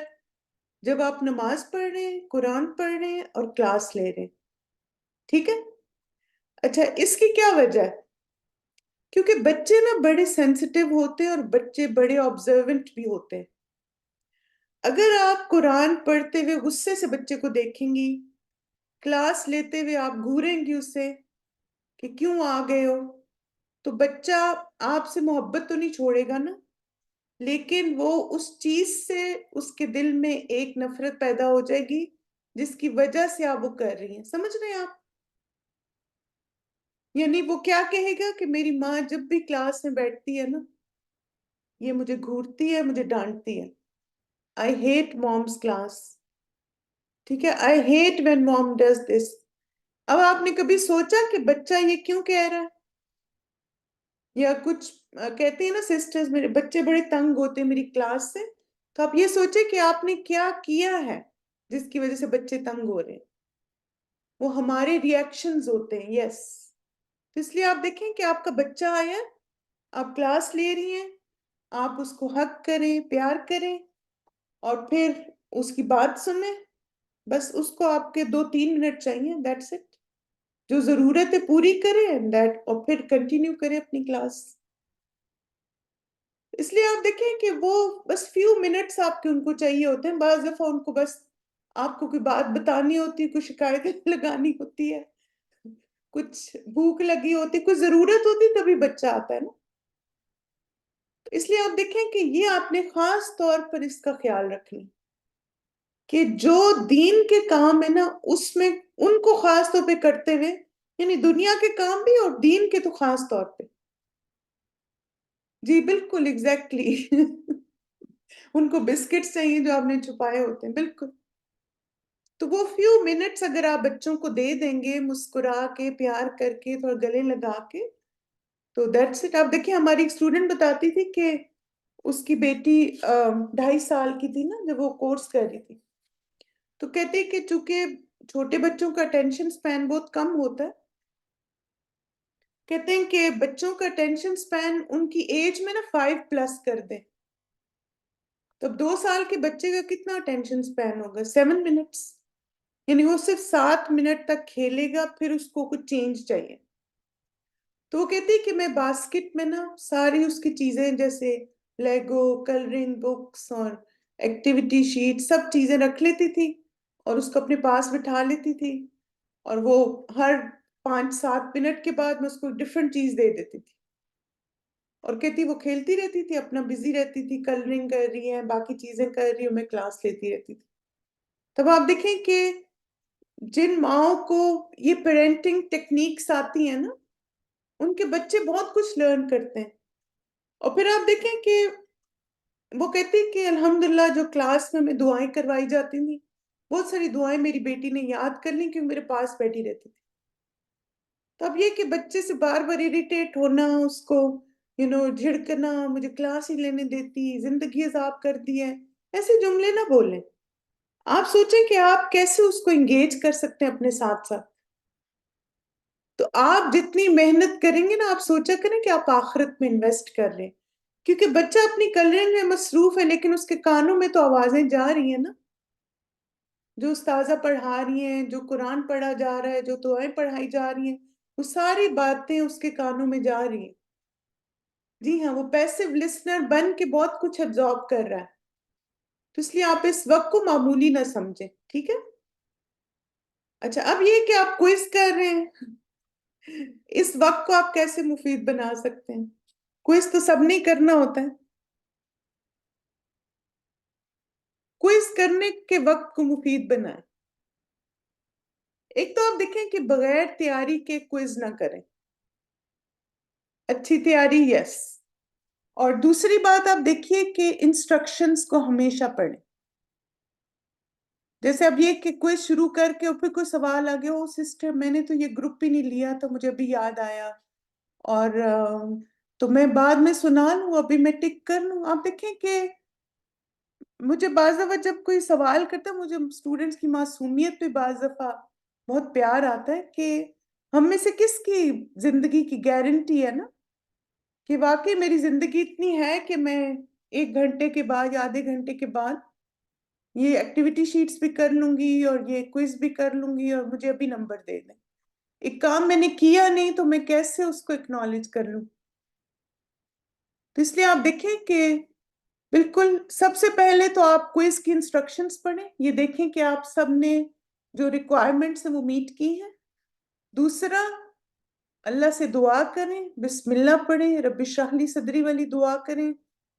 Speaker 1: جب آپ نماز پڑھ رہے ہیں، قرآن پڑھ رہے ہیں اور کلاس لے رہے ہیں، ٹھیک ہے؟ اچھا اس کی کیا وجہ ہے؟ کیونکہ بچے نا بڑے سینسٹیو ہوتے ہیں اور بچے بڑے آبزرونٹ بھی ہوتے ہیں، اگر آپ قرآن پڑھتے ہوئے غصے سے بچے کو دیکھیں گی، کلاس لیتے ہوئے آپ گھوریں گی اسے کہ کیوں آ گئے ہو، تو بچہ آپ سے محبت تو نہیں چھوڑے گا نا، لیکن وہ اس چیز سے اس کے دل میں ایک نفرت پیدا ہو جائے گی جس کی وجہ سے آپ وہ کر رہی ہیں، سمجھ رہے ہیں آپ؟ یعنی وہ کیا کہے گا کہ میری ماں جب بھی کلاس میں بیٹھتی ہے نا، یہ مجھے گھورتی ہے، مجھے ڈانٹتی ہے، I hate mom's class، ٹھیک ہے، I hate when mom does this۔ اب آپ نے کبھی سوچا کہ بچہ یہ کیوں کہہ رہا ہے؟ یا کچھ کہتے ہیں نا سسٹرز، میرے بچے بڑے تنگ ہوتے ہیں میری کلاس سے، تو آپ یہ سوچیں کہ آپ نے کیا کیا ہے جس کی وجہ سے بچے تنگ ہو رہے ہیں، وہ ہمارے ریئیکشنز ہوتے ہیں، یس۔ تو اس لیے آپ دیکھیں کہ آپ کا بچہ آیا، آپ کلاس لے رہی ہیں، آپ اس کو حق کریں، پیار کریں، اور پھر اس کی بات سنیں، بس اس کو آپ کے 2-3 منٹ چاہیے، دیٹس اٹ، جو ضرورت ہے پوری کریں اور پھر کنٹینیو کریں اپنی کلاس۔ اس لیے آپ دیکھیں کہ وہ بس فیو منٹس آپ کے ان کو چاہیے ہوتے ہیں، بعض دفعہ ان کو بس آپ کو کوئی بات بتانی ہوتی ہے، کوئی شکایتیں لگانی ہوتی ہے، کچھ بھوک لگی ہوتی، کوئی ضرورت ہوتی، تبھی بچہ آتا ہے نا۔ اس لیے آپ دیکھیں کہ یہ آپ نے خاص طور پر اس کا خیال رکھنا کہ جو دین کے کام ہے نا، اس میں ان کو خاص طور پہ کرتے ہوئے، یعنی دنیا کے کام بھی اور دین کے تو خاص طور پہ، جی بالکل ایگزیکٹلی ان کو بسکٹس چاہیے جو آپ نے چھپائے ہوتے ہیں، بالکل۔ تو وہ فیو منٹس اگر آپ بچوں کو دے دیں گے، مسکرا کے، پیار کر کے، تھوڑا گلے لگا کے، تو دیٹس اٹ۔ آپ دیکھیں ہماری ایک اسٹوڈنٹ بتاتی تھی کہ اس کی بیٹی 2.5 سال کی تھی نا جب وہ کورس کر رہی تھی، تو کہتے کہ چونکہ چھوٹے بچوں کا اٹینشن سپین بہت کم ہوتا ہے، کہتے ہیں کہ بچوں کا اٹینشن سپین ان کی ایج میں نا 5+ کر دیں، تو اب 2 سال کے بچے کا کتنا اٹینشن سپین ہوگا؟ 7 منٹس، یعنی وہ صرف 7 منٹ تک کھیلے گا، پھر اس کو کچھ چینج چاہیے۔ تو وہ کہتی کہ میں باسکٹ میں نا ساری اس کی چیزیں جیسے لیگو، کلرنگ بکس اور ایکٹیویٹی شیٹ سب چیزیں رکھ لیتی تھی اور اس کو اپنے پاس بٹھا لیتی تھی، اور وہ ہر 5-7 منٹ کے بعد میں اس کو ڈفرینٹ چیز دے دیتی تھی اور کہتی وہ کھیلتی رہتی تھی، اپنا بزی رہتی تھی، کلرنگ کر رہی ہے، باقی چیزیں کر رہی ہوں، میں کلاس لیتی رہتی تھی۔ تب آپ دیکھیں کہ جن ماؤں کو یہ پیرنٹنگ ٹیکنیکس آتی ہیں نا، ان کے بچے بہت کچھ لرن کرتے ہیں۔ اور پھر آپ دیکھیں کہ وہ کہتی کہ الحمدللہ جو کلاس میں دعائیں کروائی جاتی تھیں، بہت ساری دعائیں میری بیٹی نے یاد کر لی کیونکہ میرے پاس بیٹھی رہتی تھی۔ تو اب یہ کہ بچے سے بار بار اریٹیٹ ہونا، اس کو جھڑکنا، مجھے کلاس ہی لینے دیتی، زندگی عذاب کر دی ہے، ایسے جملے نہ بولیں۔ آپ سوچیں کہ آپ کیسے اس کو انگیج کر سکتے ہیں اپنے ساتھ ساتھ۔ تو آپ جتنی محنت کریں گے نا، آپ سوچا کریں کہ آپ آخرت میں انویسٹ کر رہے ہیں، کیونکہ بچہ اپنی کلرنگ میں مصروف ہے، لیکن اس کے کانوں میں تو آوازیں جا رہی ہیں نا، جو استاذہ پڑھا رہی ہیں، جو قرآن پڑھا جا رہا ہے، جو دعائیں پڑھائی جا رہی ہیں، وہ ساری باتیں اس کے کانوں میں جا رہی ہیں۔ جی ہاں، وہ پیسو لسنر بن کے بہت کچھ ابزارب کر رہا ہے۔ تو اس لیے آپ اس وقت کو معمولی نہ سمجھیں، ٹھیک ہے؟ اچھا، اب یہ کہ آپ کوئز کر رہے ہیں، اس وقت کو آپ کیسے مفید بنا سکتے ہیں؟ کوئز تو سب نہیں کرنا ہوتا ہے۔ کوئز کرنے کے وقت کو مفید بنائیں۔ ایک تو آپ دیکھیں کہ بغیر تیاری کے کوئز نہ کریں، اچھی تیاری یس، اور دوسری بات آپ دیکھیے کہ انسٹرکشنز کو ہمیشہ پڑھیں۔ جیسے اب یہ کہ کوئز شروع کر کے اور پھر کوئی سوال آ گیا، او سسٹر میں نے تو یہ گروپ ہی نہیں لیا تو مجھے ابھی یاد آیا، اور تو میں بعد میں سنا لوں، ابھی میں ٹک کر لوں۔ آپ دیکھیں کہ مجھے بعض دفعہ جب کوئی سوال کرتا ہے، مجھے اسٹوڈنٹس کی معصومیت پہ بعض دفعہ بہت پیار آتا ہے کہ ہم میں سے کس کی زندگی کی گارنٹی ہے نا کہ واقعی میری زندگی اتنی ہے کہ میں 1 گھنٹے کے بعد یا آدھے گھنٹے کے بعد یہ ایکٹیویٹی شیٹس بھی کر لوں گی اور یہ کوئز بھی کر لوں گی اور مجھے ابھی نمبر دے دیں۔ ایک کام میں نے کیا نہیں تو میں کیسے اس کو اکنالج کر لوں؟ تو اس لیے آپ دیکھیں کہ بالکل سب سے پہلے تو آپ کوئز کی انسٹرکشنز پڑھیں، یہ دیکھیں کہ آپ سب نے جو ریکوائرمنٹس ہیں وہ میٹ کی ہیں۔ دوسرا، اللہ سے دعا کریں، بسم اللہ پڑھیں، رب اشرح لی صدری والی دعا کریں۔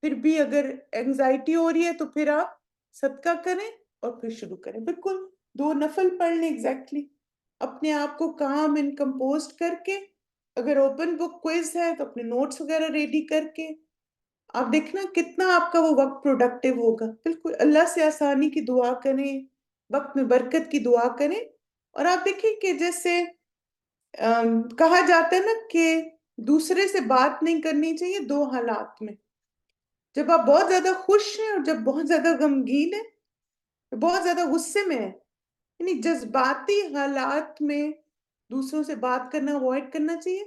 Speaker 1: پھر بھی اگر انگزائٹی ہو رہی ہے تو پھر آپ صدقہ کریں اور پھر شروع کریں۔ بالکل 2 نفل پڑھ لیں ایگزیکٹلی، اپنے آپ کو کام اینڈ کمپوزڈ کر کے، اگر اوپن بک کوئز ہے تو اپنے نوٹس وغیرہ ریڈی کر کے آپ دیکھنا کتنا آپ کا وہ وقت پروڈکٹیو ہوگا۔ بالکل اللہ سے آسانی کی دعا کریں، وقت میں برکت کی دعا کریں، اور آپ دیکھیں کہ جیسے کہا جاتا ہے نا کہ دوسرے سے بات نہیں کرنی چاہیے 2 حالات میں، جب آپ بہت زیادہ خوش ہیں اور جب بہت زیادہ غمگین ہیں، بہت زیادہ غصے میں ہیں، یعنی جذباتی حالات میں دوسروں سے بات کرنا اوائڈ کرنا چاہیے۔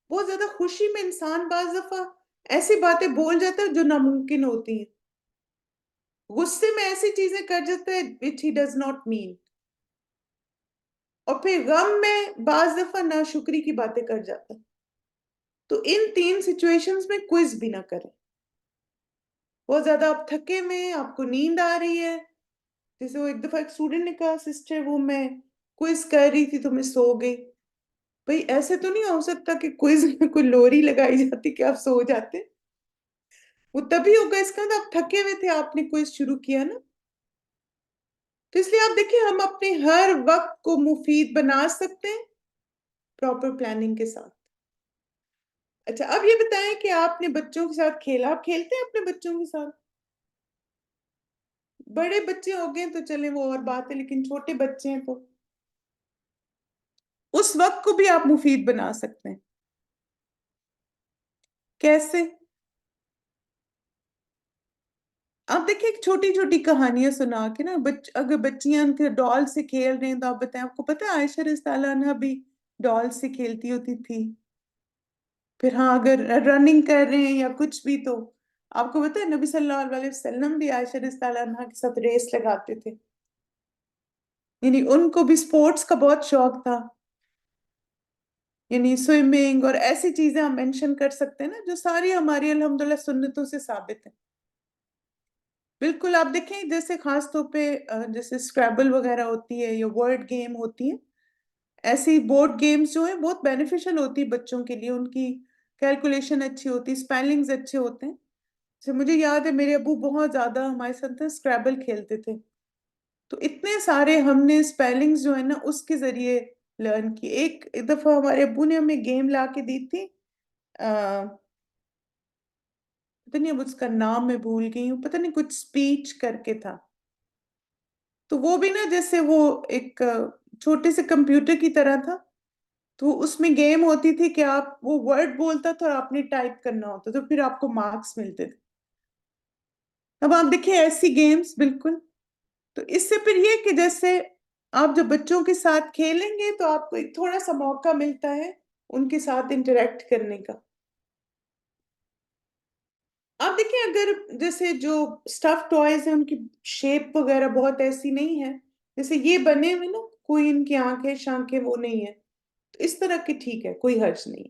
Speaker 1: بہت زیادہ خوشی میں انسان بعض دفعہ ایسی باتیں بول جاتا ہے جو ناممکن ہوتی ہیں، غصے میں ایسی چیزیں کر جاتا ہے which he does not mean، اور پھر غم میں بعض دفعہ ناشکری کی باتیں کر جاتا ہے۔ تو ان 3 سچویشنز میں کوئز بھی نہ کریں۔ بہت زیادہ آپ تھکے میں، آپ کو نیند آ رہی ہے، جیسے وہ ایک دفعہ ایک اسٹوڈنٹ نے کہا سسٹر وہ میں کوئز کر رہی تھی تو میں سو گئی۔ بھئی ایسے تو نہیں ہو سکتا کہ کوئز میں کوئی لوری لگائی جاتی کہ آپ سو جاتے، وہ تبھی ہوگا اس کا مطلب آپ تھکے ہوئے تھے، آپ نے کوئز شروع کیا نا۔ تو اس لیے آپ دیکھیں ہم اپنے ہر وقت کو مفید بنا سکتے ہیں پراپر پلاننگ کے ساتھ۔ اچھا، اب یہ بتائیں کہ آپ نے بچوں کے ساتھ کھیلا، آپ کھیلتے ہیں اپنے بچوں کے ساتھ؟ بڑے بچے ہو گئے تو چلیں وہ اور بات ہے، لیکن چھوٹے بچے ہیں تو اس وقت کو بھی آپ مفید بنا سکتے ہیں۔ کیسے؟ آپ دیکھیں چھوٹی چھوٹی کہانیاں سنا کے نا، اگر بچیاں ان کے ڈال سے کھیل رہے ہیں تو آپ بتائیں، آپ کو پتہ ہے عائشہ رضی اللہ عنہا بھی ڈال سے کھیلتی ہوتی تھی؟ پھر ہاں اگر رننگ کر رہے ہیں یا کچھ بھی تو آپ کو پتہ ہے نبی صلی اللہ علیہ وسلم بھی عائشہ رضی اللہ عنہا کے ساتھ ریس لگاتے تھے، یعنی ان کو بھی سپورٹس کا بہت شوق تھا، یعنی سوئمنگ اور ایسی چیزیں ہم مینشن کر سکتے ہیں نا جو ساری ہماری الحمدللہ سنتوں سے ثابت ہیں۔ بالکل آپ دیکھیں جیسے خاص طور پہ جیسے اسکریبل وغیرہ ہوتی ہے یا ورڈ گیم ہوتی ہے، ایسی بورڈ گیمز جو ہیں بہت بینیفیشل ہوتی ہے بچوں کے لیے، ان کی کیلکولیشن اچھی ہوتی ہے، اسپیلنگز اچھے ہوتے ہیں. جیسے مجھے یاد ہے میرے ابو بہت زیادہ ہمارے ساتھ اسکریبل کھیلتے تھے، تو اتنے سارے ہم نے اسپیلنگز جو ہے نا اس کے ذریعے لرن کی. ایک دفعہ ہمارے ابو نے ہمیں گیم لا کے دی تھی، پتہ نہیں اب اس کا نام میں بھول گئی ہوں، پتہ نہیں کچھ اسپیچ کر کے تھا، تو وہ بھی نا جیسے وہ ایک چھوٹے سے کمپیوٹر کی طرح تھا، تو اس میں گیم ہوتی تھی کہ آپ وہ ورڈ بولتا تھا اور آپ نے ٹائپ کرنا ہوتا تو پھر آپ کو مارکس ملتے تھے. اب آپ دیکھیں ایسی گیمز بالکل. تو اس سے پھر یہ کہ جیسے آپ جب بچوں کے ساتھ کھیلیں گے تو آپ کو ایک تھوڑا سا موقع ملتا ہے ان کے ساتھ انٹریکٹ کرنے کا. آپ دیکھیں اگر جیسے جو اسٹف ٹوائز ہیں ان کی شیپ وغیرہ بہت ایسی نہیں ہے، جیسے یہ بنے ہوئے نا کوئی ان کی آنکھیں شانکھیں وہ نہیں ہے، تو اس طرح کی ٹھیک ہے، کوئی حرج نہیں.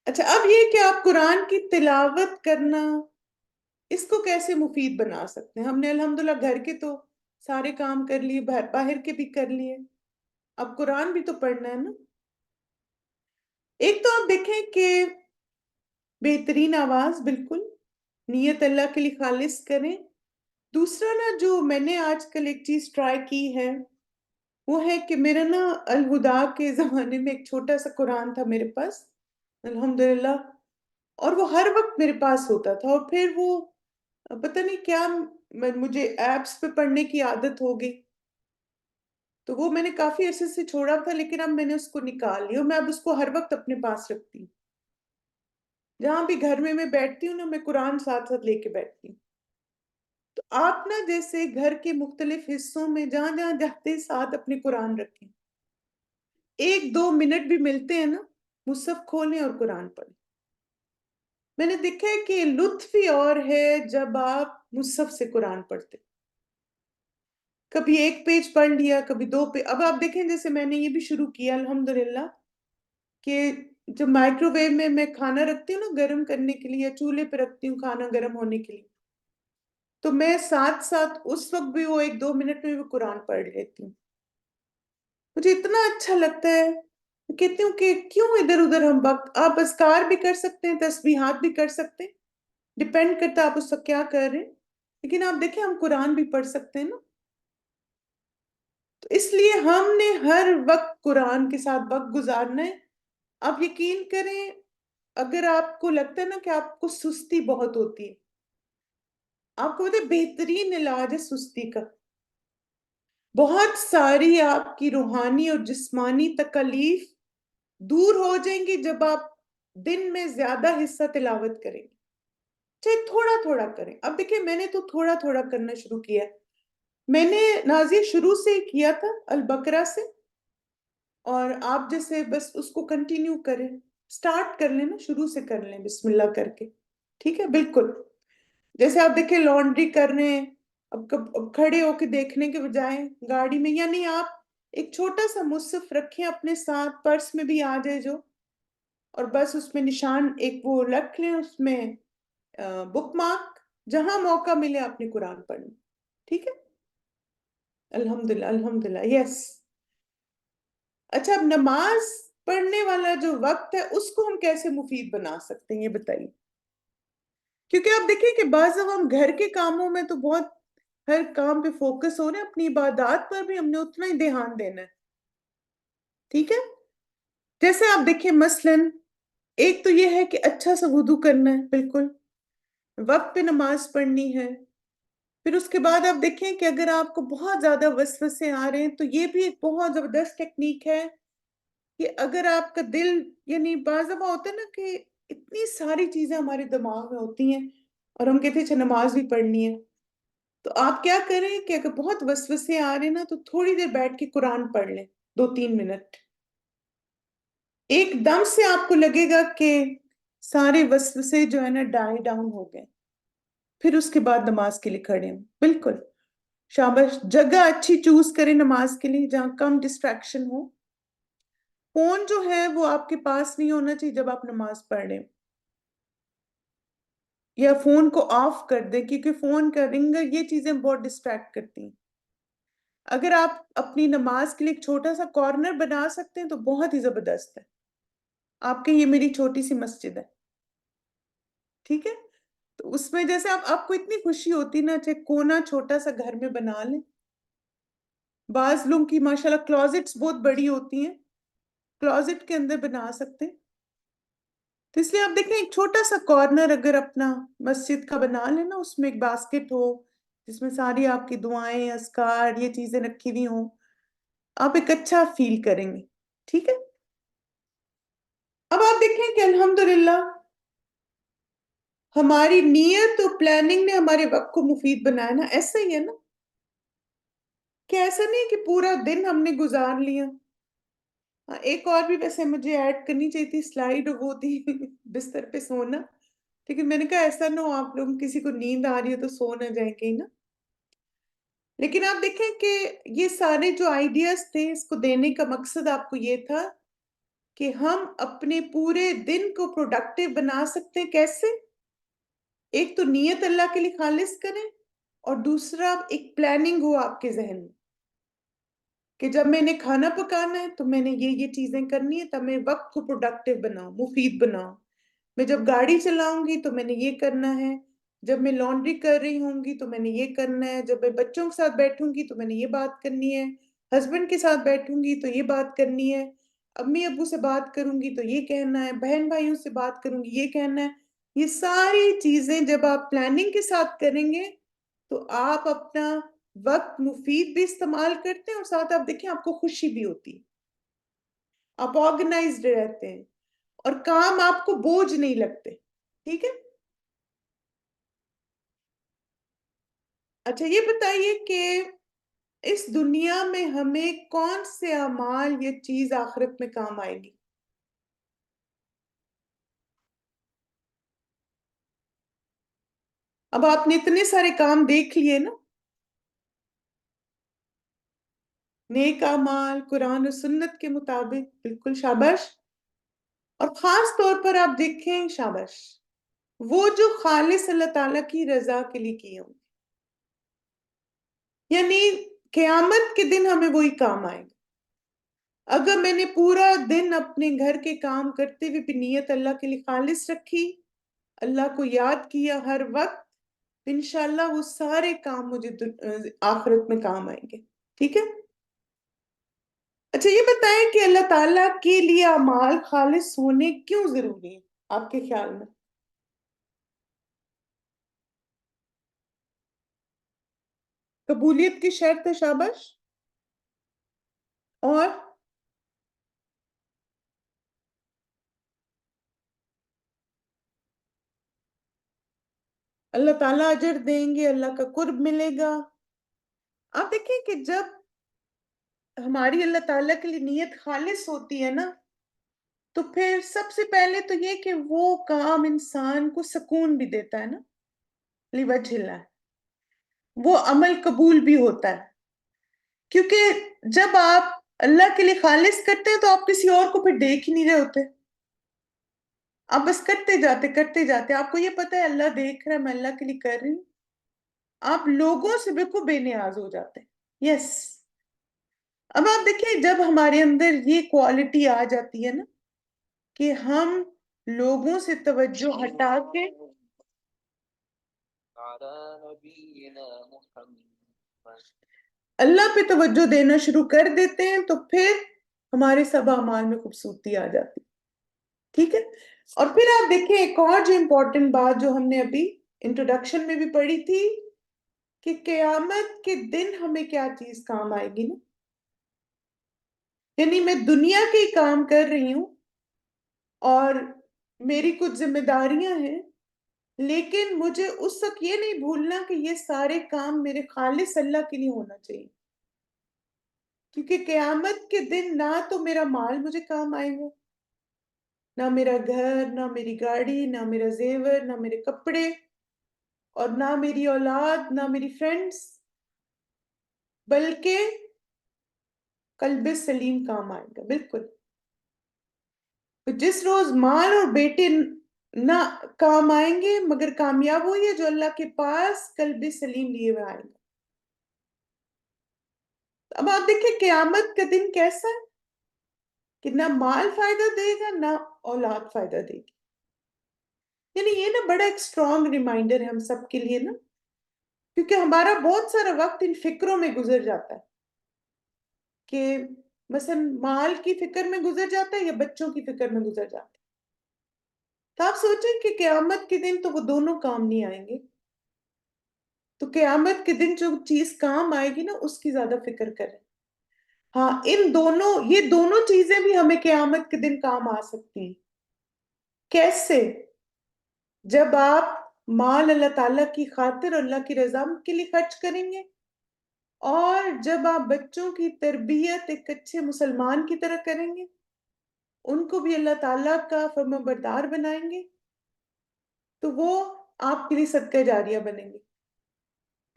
Speaker 1: اچھا اب یہ کہ آپ قرآن کی تلاوت کرنا اس کو کیسے مفید بنا سکتے ہیں؟ ہم نے الحمدللہ گھر کے تو سارے کام کر لیے، باہر کے بھی کر لیے، اب قرآن بھی تو پڑھنا ہے نا. ایک تو آپ دیکھیں کہ بہترین آواز، بالکل نیت اللہ کے لیے خالص کریں. دوسرا نا جو میں نے آج کل ایک چیز ٹرائی کی ہے وہ ہے کہ میرا نا الہدا کے زمانے میں ایک چھوٹا سا قرآن تھا میرے پاس الحمدللہ، اور وہ ہر وقت میرے پاس ہوتا تھا، اور پھر وہ پتہ نہیں کیا مجھے ایپس پہ پڑھنے کی عادت ہو گئی، تو وہ میں نے کافی عرصے سے چھوڑا تھا، لیکن اب میں نے اس کو نکال لیا اور میں اب اس کو ہر وقت اپنے پاس رکھتی ہوں. جہاں بھی گھر میں بیٹھتی ہوں نا میں قرآن ساتھ ساتھ لے کے بیٹھتی ہوں. تو آپ نا جیسے گھر کے مختلف حصوں میں جہاں جہاں جاتے ہیں ساتھ اپنے قرآن رکھیں، 1-2 منٹ بھی ملتے ہیں نا مصحف کھولیں اور قرآن پڑھیں. میں نے دیکھا ہے کہ لطف ہی اور ہے جب آپ مصحف سے قرآن پڑھتے، کبھی ایک پیج پڑھ لیا کبھی 2 پیج. اب آپ دیکھیں جیسے میں نے یہ بھی شروع کیا الحمدللہ کہ جب مائکرو ویو میں کھانا رکھتی ہوں نا گرم کرنے کے لیے، یا چولہے پہ رکھتی ہوں کھانا گرم ہونے کے لیے، تو میں ساتھ ساتھ اس وقت بھی وہ 1-2 منٹ میں بھی قرآن پڑھ لیتی ہوں. مجھے اتنا اچھا لگتا ہے، کہتی ہوں کہ کیوں ادھر ادھر ہم وقت، آپ اذکار بھی کر سکتے ہیں، تسبیحات بھی کر سکتے ہیں، ڈیپینڈ کرتا ہے آپ اس وقت کیا کر رہے ہیں، لیکن آپ دیکھیں ہم قرآن بھی پڑھ سکتے ہیں نا. تو اس لیے ہم نے ہر وقت قرآن کے ساتھ وقت گزارنا ہے. آپ یقین کریں اگر آپ کو لگتا ہے نا کہ آپ کو سستی بہت ہوتی ہے، آپ کو پتہ ہے بہترین علاج ہے سستی کا. بہت ساری آپ کی روحانی اور جسمانی تکالیف دور ہو جائیں گی جب آپ دن میں زیادہ حصہ تلاوت کریں گے، چاہے تھوڑا تھوڑا کریں. اب دیکھیں میں نے تو تھوڑا تھوڑا کرنا شروع کیا، میں نے نازیہ شروع سے کیا تھا البقرہ سے، اور آپ جیسے بس اس کو کنٹینیو کریں، سٹارٹ کر لیں نا، شروع سے کر لیں بسم اللہ کر کے، ٹھیک ہے. بالکل جیسے آپ دیکھیں لانڈری کر رہے ہیں، اب کھڑے ہو کے دیکھنے کے بجائے گاڑی میں، یعنی آپ ایک چھوٹا سا مصحف رکھیں اپنے ساتھ، پرس میں بھی آ جائے جو، اور بس اس میں نشان ایک وہ رکھ لیں، اس میں بک مارک، جہاں موقع ملے اپنے قرآن پڑھیں، ٹھیک ہے. الحمدللہ الحمدللہ یس. اچھا اب نماز پڑھنے والا جو وقت ہے اس کو ہم کیسے مفید بنا سکتے ہیں یہ بتائیے؟ کیونکہ آپ دیکھیں کہ بعض اب ہم گھر کے کاموں میں تو بہت ہر کام پہ فوکس ہو رہے ہیں، اپنی عبادات پر بھی ہم نے اتنا ہی دھیان دینا ہے، ٹھیک ہے. جیسے آپ دیکھیں مثلاً ایک تو یہ ہے کہ اچھا سا وضو کرنا ہے، بالکل وقت پہ نماز پڑھنی ہے. پھر اس کے بعد آپ دیکھیں کہ اگر آپ کو بہت زیادہ وسوسے آ رہے ہیں تو یہ بھی ایک بہت زبردست ٹیکنیک ہے کہ اگر آپ کا دل، یعنی بعض دفعہ ہوتا ہے نا کہ اتنی ساری چیزیں ہمارے دماغ میں ہوتی ہیں اور ہم کہتے ہیں اچھا نماز بھی پڑھنی ہے، تو آپ کیا کریں کہ اگر بہت وسوسے آ رہے ہیں نا تو تھوڑی دیر بیٹھ کے قرآن پڑھ لیں، 2-3 منٹ، ایک دم سے آپ کو لگے گا کہ سارے وسوسے جو ہے نا ڈائی ڈاؤن ہو گئے. پھر اس کے بعد نماز کے لیے کھڑے ہوں. بالکل شاباش، جگہ اچھی چوز کریں نماز کے لیے جہاں کم ڈسٹریکشن ہو. فون جو ہے وہ آپ کے پاس نہیں ہونا چاہیے جب آپ نماز پڑھ رہے ہیں. یا فون کو آف کر دیں، کیونکہ فون کا رنگ یہ چیزیں بہت ڈسٹریکٹ کرتی ہیں. اگر آپ اپنی نماز کے لیے ایک چھوٹا سا کارنر بنا سکتے ہیں تو بہت ہی زبردست ہے. آپ کے یہ میری چھوٹی سی مسجد ہے، ٹھیک ہے؟ تو اس میں جیسے آپ کو اتنی خوشی ہوتی نا، چاہے کونا چھوٹا سا گھر میں بنا لیں. بعض لوگوں کی ماشاءاللہ کلوزٹس بہت بڑی ہوتی ہیں، کلوزٹ کے اندر بنا سکتے ہیں. تو اس لیے آپ دیکھیں ایک چھوٹا سا کارنر اگر اپنا مسجد کا بنا لیں نا، اس میں ایک باسکٹ ہو جس میں ساری آپ کی دعائیں، اذکار، یہ چیزیں رکھی ہوئی ہوں، آپ ایک اچھا فیل کریں گے. ٹھیک ہے؟ اب آپ دیکھیں کہ الحمدللہ ہماری نیت اور پلاننگ نے ہمارے وقت کو مفید بنایا نا. ایسا ہی ہے نا کہ ایسا نہیں کہ پورا دن ہم نے گزار لیا. ایک اور بھی ویسے مجھے ایڈ کرنی چاہیے تھی سلائیڈ، وہ تھی بستر پہ سونا، لیکن میں نے کہا ایسا نہ ہو آپ لوگ کسی کو نیند آ رہی ہے تو سو نہ جائیں کہیں نا. لیکن آپ دیکھیں کہ یہ سارے جو آئیڈیاز تھے، اس کو دینے کا مقصد آپ کو یہ تھا کہ ہم اپنے پورے دن کو پروڈکٹیو بنا سکتے ہیں. کیسے؟ ایک تو نیت اللہ کے لیے خالص کریں، اور دوسرا ایک پلاننگ ہو آپ کے ذہن میں کہ جب میں نے کھانا پکانا ہے تو میں نے یہ چیزیں کرنی ہے، تب میں وقت کو پروڈکٹیو بناؤں، مفید بناؤں. میں جب گاڑی چلاؤں گی تو میں نے یہ کرنا ہے، جب میں لانڈری کر رہی ہوں گی تو میں نے یہ کرنا ہے، جب میں بچوں کے ساتھ بیٹھوں گی تو میں نے یہ بات کرنی ہے، ہسبینڈ کے ساتھ بیٹھوں گی تو یہ بات کرنی ہے، امی ابو سے بات کروں گی تو یہ کہنا ہے، بہن بھائیوں سے بات کروں گی یہ کہنا ہے. یہ ساری چیزیں جب آپ پلاننگ کے ساتھ کریں گے تو آپ اپنا وقت مفید بھی استعمال کرتے ہیں، اور ساتھ آپ دیکھیں آپ کو خوشی بھی ہوتی ہے، آپ آرگنائزڈ رہتے ہیں، اور کام آپ کو بوجھ نہیں لگتے. ٹھیک ہے؟ اچھا یہ بتائیے کہ اس دنیا میں ہمیں کون سے اعمال یہ چیز آخرت میں کام آئے گی؟ اب آپ نے اتنے سارے کام دیکھ لیے نا، نیک اعمال قرآن و سنت کے مطابق، بالکل شاباش. اور خاص طور پر آپ دیکھیں شاباش وہ جو خالص اللہ تعالیٰ کی رضا کے لیے کیے ہوں، یعنی قیامت کے دن ہمیں وہی کام آئے گا. اگر میں نے پورا دن اپنے گھر کے کام کرتے ہوئے بھی نیت اللہ کے لیے خالص رکھی، اللہ کو یاد کیا ہر وقت، انشاءاللہ وہ سارے کام مجھے آخرت میں کام آئیں گے. ٹھیک ہے؟ اچھا یہ بتائیں کہ اللہ تعالیٰ کے لیے اعمال خالص ہونے کیوں ضروری ہے آپ کے خیال میں؟ قبولیت کی شرط ہے، شاباش. اور اللہ تعالیٰ اجر دیں گے، اللہ کا قرب ملے گا. آپ دیکھیں کہ جب ہماری اللہ تعالیٰ کے لیے نیت خالص ہوتی ہے نا، تو پھر سب سے پہلے تو یہ کہ وہ کام انسان کو سکون بھی دیتا ہے نا، لِوَجْهِ اللہ، وہ عمل قبول بھی ہوتا ہے. کیونکہ جب آپ اللہ کے لیے خالص کرتے ہیں تو آپ کسی اور کو پھر دیکھ ہی نہیں رہے ہوتے، آپ بس کرتے جاتے. آپ کو یہ پتہ ہے اللہ دیکھ رہا ہے، میں اللہ کے لیے کر رہی ہوں، آپ لوگوں سے بالکل بے نیاز ہو جاتے ہیں. یس. اب آپ دیکھیں جب ہمارے اندر یہ کوالٹی آ جاتی ہے نا کہ ہم لوگوں سے توجہ ہٹا کے اللہ پہ توجہ دینا شروع کر دیتے ہیں تو پھر ہمارے سب اعمال میں خوبصورتی آ جاتی. ٹھیک ہے؟ اور پھر آپ دیکھیں ایک اور جو امپورٹنٹ بات جو ہم نے ابھی انٹروڈکشن میں بھی پڑھی تھی کہ قیامت کے دن ہمیں کیا چیز کام آئے گی نا. یعنی میں دنیا کے ہی کام کر رہی ہوں اور میری کچھ ذمہ داریاں ہیں، لیکن مجھے اس وقت یہ نہیں بھولنا کہ یہ سارے کام میرے خالص اللہ کے لیے ہونا چاہیے. کیونکہ قیامت کے دن نہ تو میرا مال مجھے کام آئے گا، نہ میرا گھر، نہ میری گاڑی، نہ میرا زیور، نہ میرے کپڑے، اور نہ میری اولاد، نہ میری فرینڈز، بلکہ قلب سلیم کام آئے گا. بالکل. تو جس روز مال اور بیٹے نہ کام آئیں گے مگر کامیاب ہوئی ہے جو اللہ کے پاس قلب سلیم لیے ہوئے آئیں گے. اب آپ دیکھیں قیامت کا دن کیسا ہے کہ نہ مال فائدہ دے گا نہ اولاد فائدہ دے گی. یعنی یہ نا بڑا ایک اسٹرانگ ریمائنڈر ہے ہم سب کے لیے نا، کیونکہ ہمارا بہت سارا وقت ان فکروں میں گزر جاتا ہے کہ مثلا مال کی فکر میں گزر جاتا ہے یا بچوں کی فکر میں گزر جاتا ہے. تو آپ سوچیں کہ قیامت کے دن تو وہ دونوں کام نہیں آئیں گے. تو قیامت کے دن جو چیز کام آئے گی نا اس کی زیادہ فکر کریں. ہاں یہ دونوں چیزیں بھی ہمیں قیامت کے دن کام آ سکتی ہیں. کیسے؟ جب آپ مال اللہ تعالیٰ کی خاطر اللہ کی رضا کے لیے خرچ کریں گے، اور جب آپ بچوں کی تربیت ایک اچھے مسلمان کی طرح کریں گے، ان کو بھی اللہ تعالیٰ کا فرمانبردار بنائیں گے، تو وہ آپ کے لیے صدقہ جاریہ بنیں گے.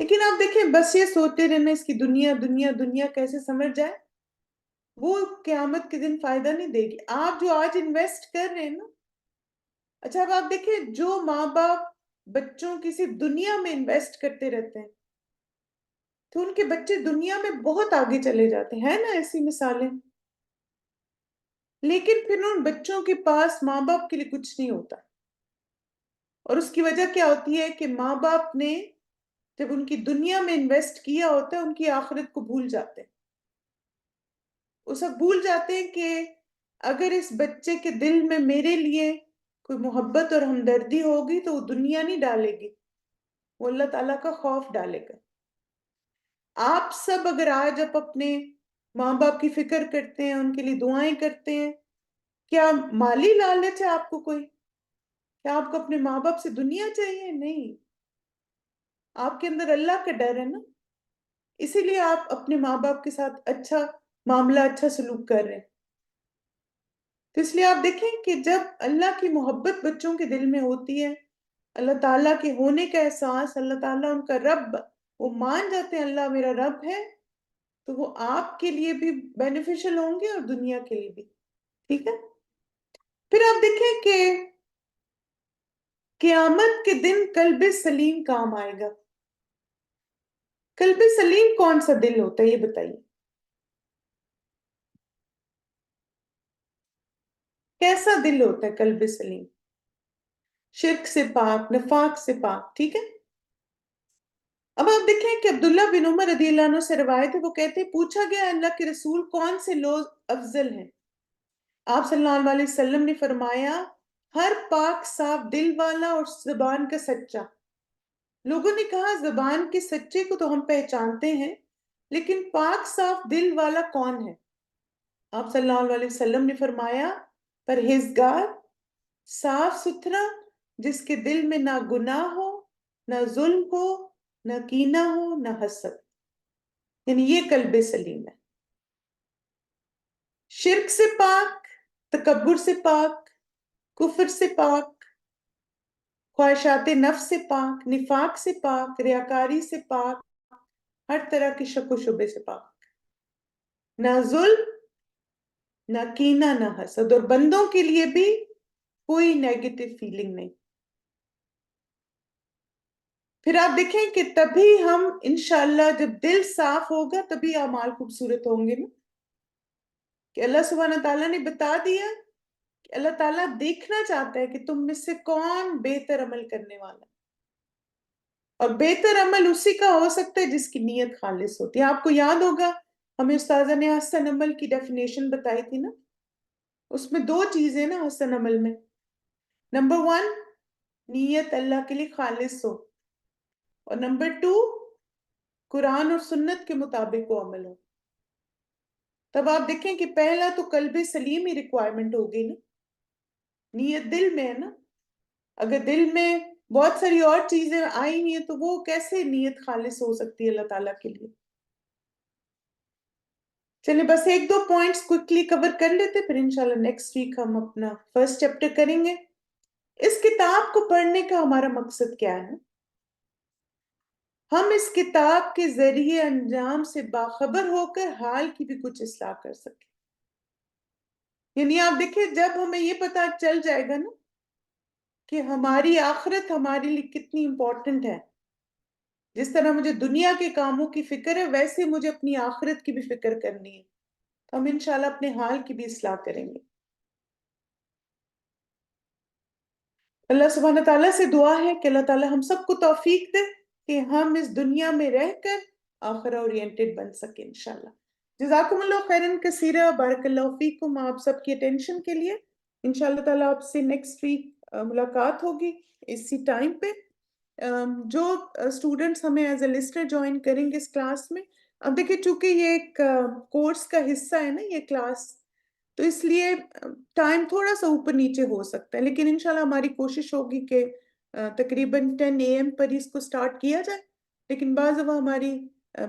Speaker 1: لیکن آپ دیکھیں بس یہ سوچتے رہنا اس کی دنیا دنیا دنیا کیسے سمجھ جائے، وہ قیامت کے دن فائدہ نہیں دے گی. آپ جو آج انویسٹ کر رہے ہیں نا، اچھا اب آپ دیکھیں جو ماں باپ بچوں کی صرف دنیا میں انویسٹ کرتے رہتے ہیں تو ان کے بچے دنیا میں بہت آگے چلے جاتے ہیں نا، ایسی مثالیں. لیکن پھر ان بچوں کے پاس ماں باپ کے لیے کچھ نہیں ہوتا، اور اس کی وجہ کیا ہوتی ہے کہ ماں باپ نے جب ان کی دنیا میں انویسٹ کیا ہوتا ہے ان کی آخرت کو بھول جاتے ہیں. وہ سب بھول جاتے ہیں کہ اگر اس بچے کے دل میں میرے لیے کوئی محبت اور ہمدردی ہوگی تو وہ دنیا نہیں ڈالے گی، وہ اللہ تعالیٰ کا خوف ڈالے گا. آپ سب اگر آج آپ اپنے ماں باپ کی فکر کرتے ہیں، ان کے لیے دعائیں کرتے ہیں، کیا مالی لالچ ہے آپ کو کوئی؟ کیا آپ کو اپنے ماں باپ سے دنیا چاہیے؟ نہیں، آپ کے اندر اللہ کا ڈر ہے نا، اسی لیے آپ اپنے ماں باپ کے ساتھ اچھا معاملہ اچھا سلوک کر رہے ہیں. تو اس لیے آپ دیکھیں کہ جب اللہ کی محبت بچوں کے دل میں ہوتی ہے، اللہ تعالیٰ کے ہونے کا احساس، اللہ تعالیٰ ان کا رب، وہ مان جاتے ہیں اللہ میرا رب ہے، تو وہ آپ کے لیے بھی بینیفیشل ہوں گے اور دنیا کے لیے بھی. ٹھیک ہے؟ پھر آپ دیکھیں کہ قیامت کے دن قلب سلیم کام آئے گا. قلب سلیم کون سا دل ہوتا ہے یہ بتائیے؟ کیسا دل ہوتا ہے قلب سلیم؟ شرک سے پاک، نفاق سے پاک. ٹھیک ہے؟ اب آپ دیکھیں کہ عبداللہ بن عمر رضی اللہ عنہ سے روایت ہے، وہ کہتے ہیں پوچھا گیا اللہ کے رسول کون سے لوگ افضل ہیں؟ آپ صلی اللہ علیہ وسلم نے فرمایا ہر پاک صاف دل والا اور زبان کا سچا. لوگوں نے کہا زبان کے سچے کو تو ہم پہچانتے ہیں، لیکن پاک صاف دل والا کون ہے؟ آپ صلی اللہ علیہ وسلم نے فرمایا پرہیزگار، صاف ستھرا، جس کے دل میں نہ گناہ ہو، نہ ظلم ہو، نہ کینہ ہو، نہ حسد. یعنی یہ قلب سلیم ہے. شرک سے پاک، تکبر سے پاک، کفر سے پاک، خواہشات نفس سے پاک، نفاق سے پاک، ریاکاری سے پاک، ہر طرح کی شک و شبے سے پاک، نہ ظلم، نہ کینہ، نہ حسد، اور بندوں کے لیے بھی کوئی نیگیٹو فیلنگ نہیں. پھر آپ دیکھیں کہ تبھی ہم انشاءاللہ جب دل صاف ہوگا تبھی اعمال خوبصورت ہوں گے نا. کہ اللہ سبحانہ تعالیٰ نے بتا دیا کہ اللہ تعالیٰ دیکھنا چاہتا ہے کہ تم میں سے کون بہتر عمل کرنے والا ہے. اور بہتر عمل اسی کا ہو سکتا ہے جس کی نیت خالص ہوتی ہے. آپ کو یاد ہوگا ہمیں استاذہ نے حسن عمل کی ڈیفینیشن بتائی تھی نا، اس میں دو چیزیں نا حسن عمل میں. نمبر 1 نیت اللہ کے لیے خالص ہو، اور نمبر 2 قرآن اور سنت کے مطابق وہ عمل ہو. تب آپ دیکھیں کہ پہلا تو قلب سلیم ہی ریکوائرمنٹ ہوگی نا، نیت دل میں ہے نا. اگر دل میں بہت ساری اور چیزیں آئی نہیں ہیں تو وہ کیسے نیت خالص ہو سکتی ہے اللہ تعالیٰ کے لیے. چلیں بس ایک دو پوائنٹس کوئکلی کور کر لیتے، پھر انشاءاللہ نیکسٹ ویک ہم اپنا فرسٹ چیپٹر کریں گے. اس کتاب کو پڑھنے کا ہمارا مقصد کیا ہے؟ ہم اس کتاب کے ذریعے انجام سے باخبر ہو کر حال کی بھی کچھ اصلاح کر سکیں. یعنی آپ دیکھیں جب ہمیں یہ پتا چل جائے گا نا کہ ہماری آخرت ہمارے لیے کتنی امپورٹنٹ ہے. جس طرح مجھے دنیا کے کاموں کی فکر ہے ویسے مجھے اپنی آخرت کی بھی فکر کرنی ہے. تو ہم انشاءاللہ اپنے حال کی بھی اصلاح کریں گے. اللہ سبحانہ تعالیٰ سے دعا ہے کہ اللہ تعالیٰ ہم سب کو توفیق دے کہ ہم اس دنیا میں رہ کر آخرہ اورینٹڈ بن سکیں انشاءاللہ. جزاکم اللہ خیرن کثیرہ. بارک اللہ فیکم آپ سب کی اٹینشن کے لیے. انشاءاللہ تعالیٰ آپ سے نیکسٹ ویک ملاقات ہوگی اسی ٹائم پہ. جو اسٹوڈنٹس ہمیں ایز اے لسٹر جوائن کریں گے اس کلاس میں, اب دیکھیں چونکہ یہ ایک کورس کا حصہ ہے نا یہ کلاس, تو اس لیے ٹائم تھوڑا سا اوپر نیچے ہو سکتا ہے, لیکن انشاءاللہ ہماری کوشش ہوگی کہ تقریباً 10 AM پر اس کو سٹارٹ کیا جائے. لیکن بعض دفعہ ہماری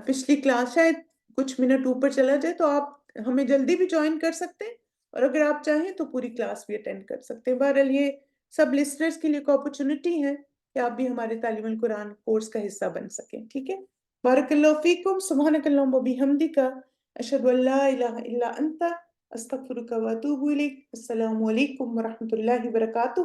Speaker 1: پچھلی کلاس شاید کچھ منٹ اوپر چلا جائے تو آپ ہمیں جلدی بھی جوائن کر سکتے ہیں, اور اگر آپ چاہیں تو پوری کلاس بھی اٹینڈ کر سکتے ہیں. بہرحال یہ سب لسنرز کے لیے ایک اپرچونٹی ہے کہ آپ بھی ہمارے تعلیم القرآن کورس کا حصہ بن سکیں. ٹھیک ہے. بارک اللہ فیکم. سبحانک اللہم و بحمدک اشہد ان لا الہ الا انت استغفرک و اتوب الیک. السلام علیکم ورحمۃ اللہ وبرکاتہ.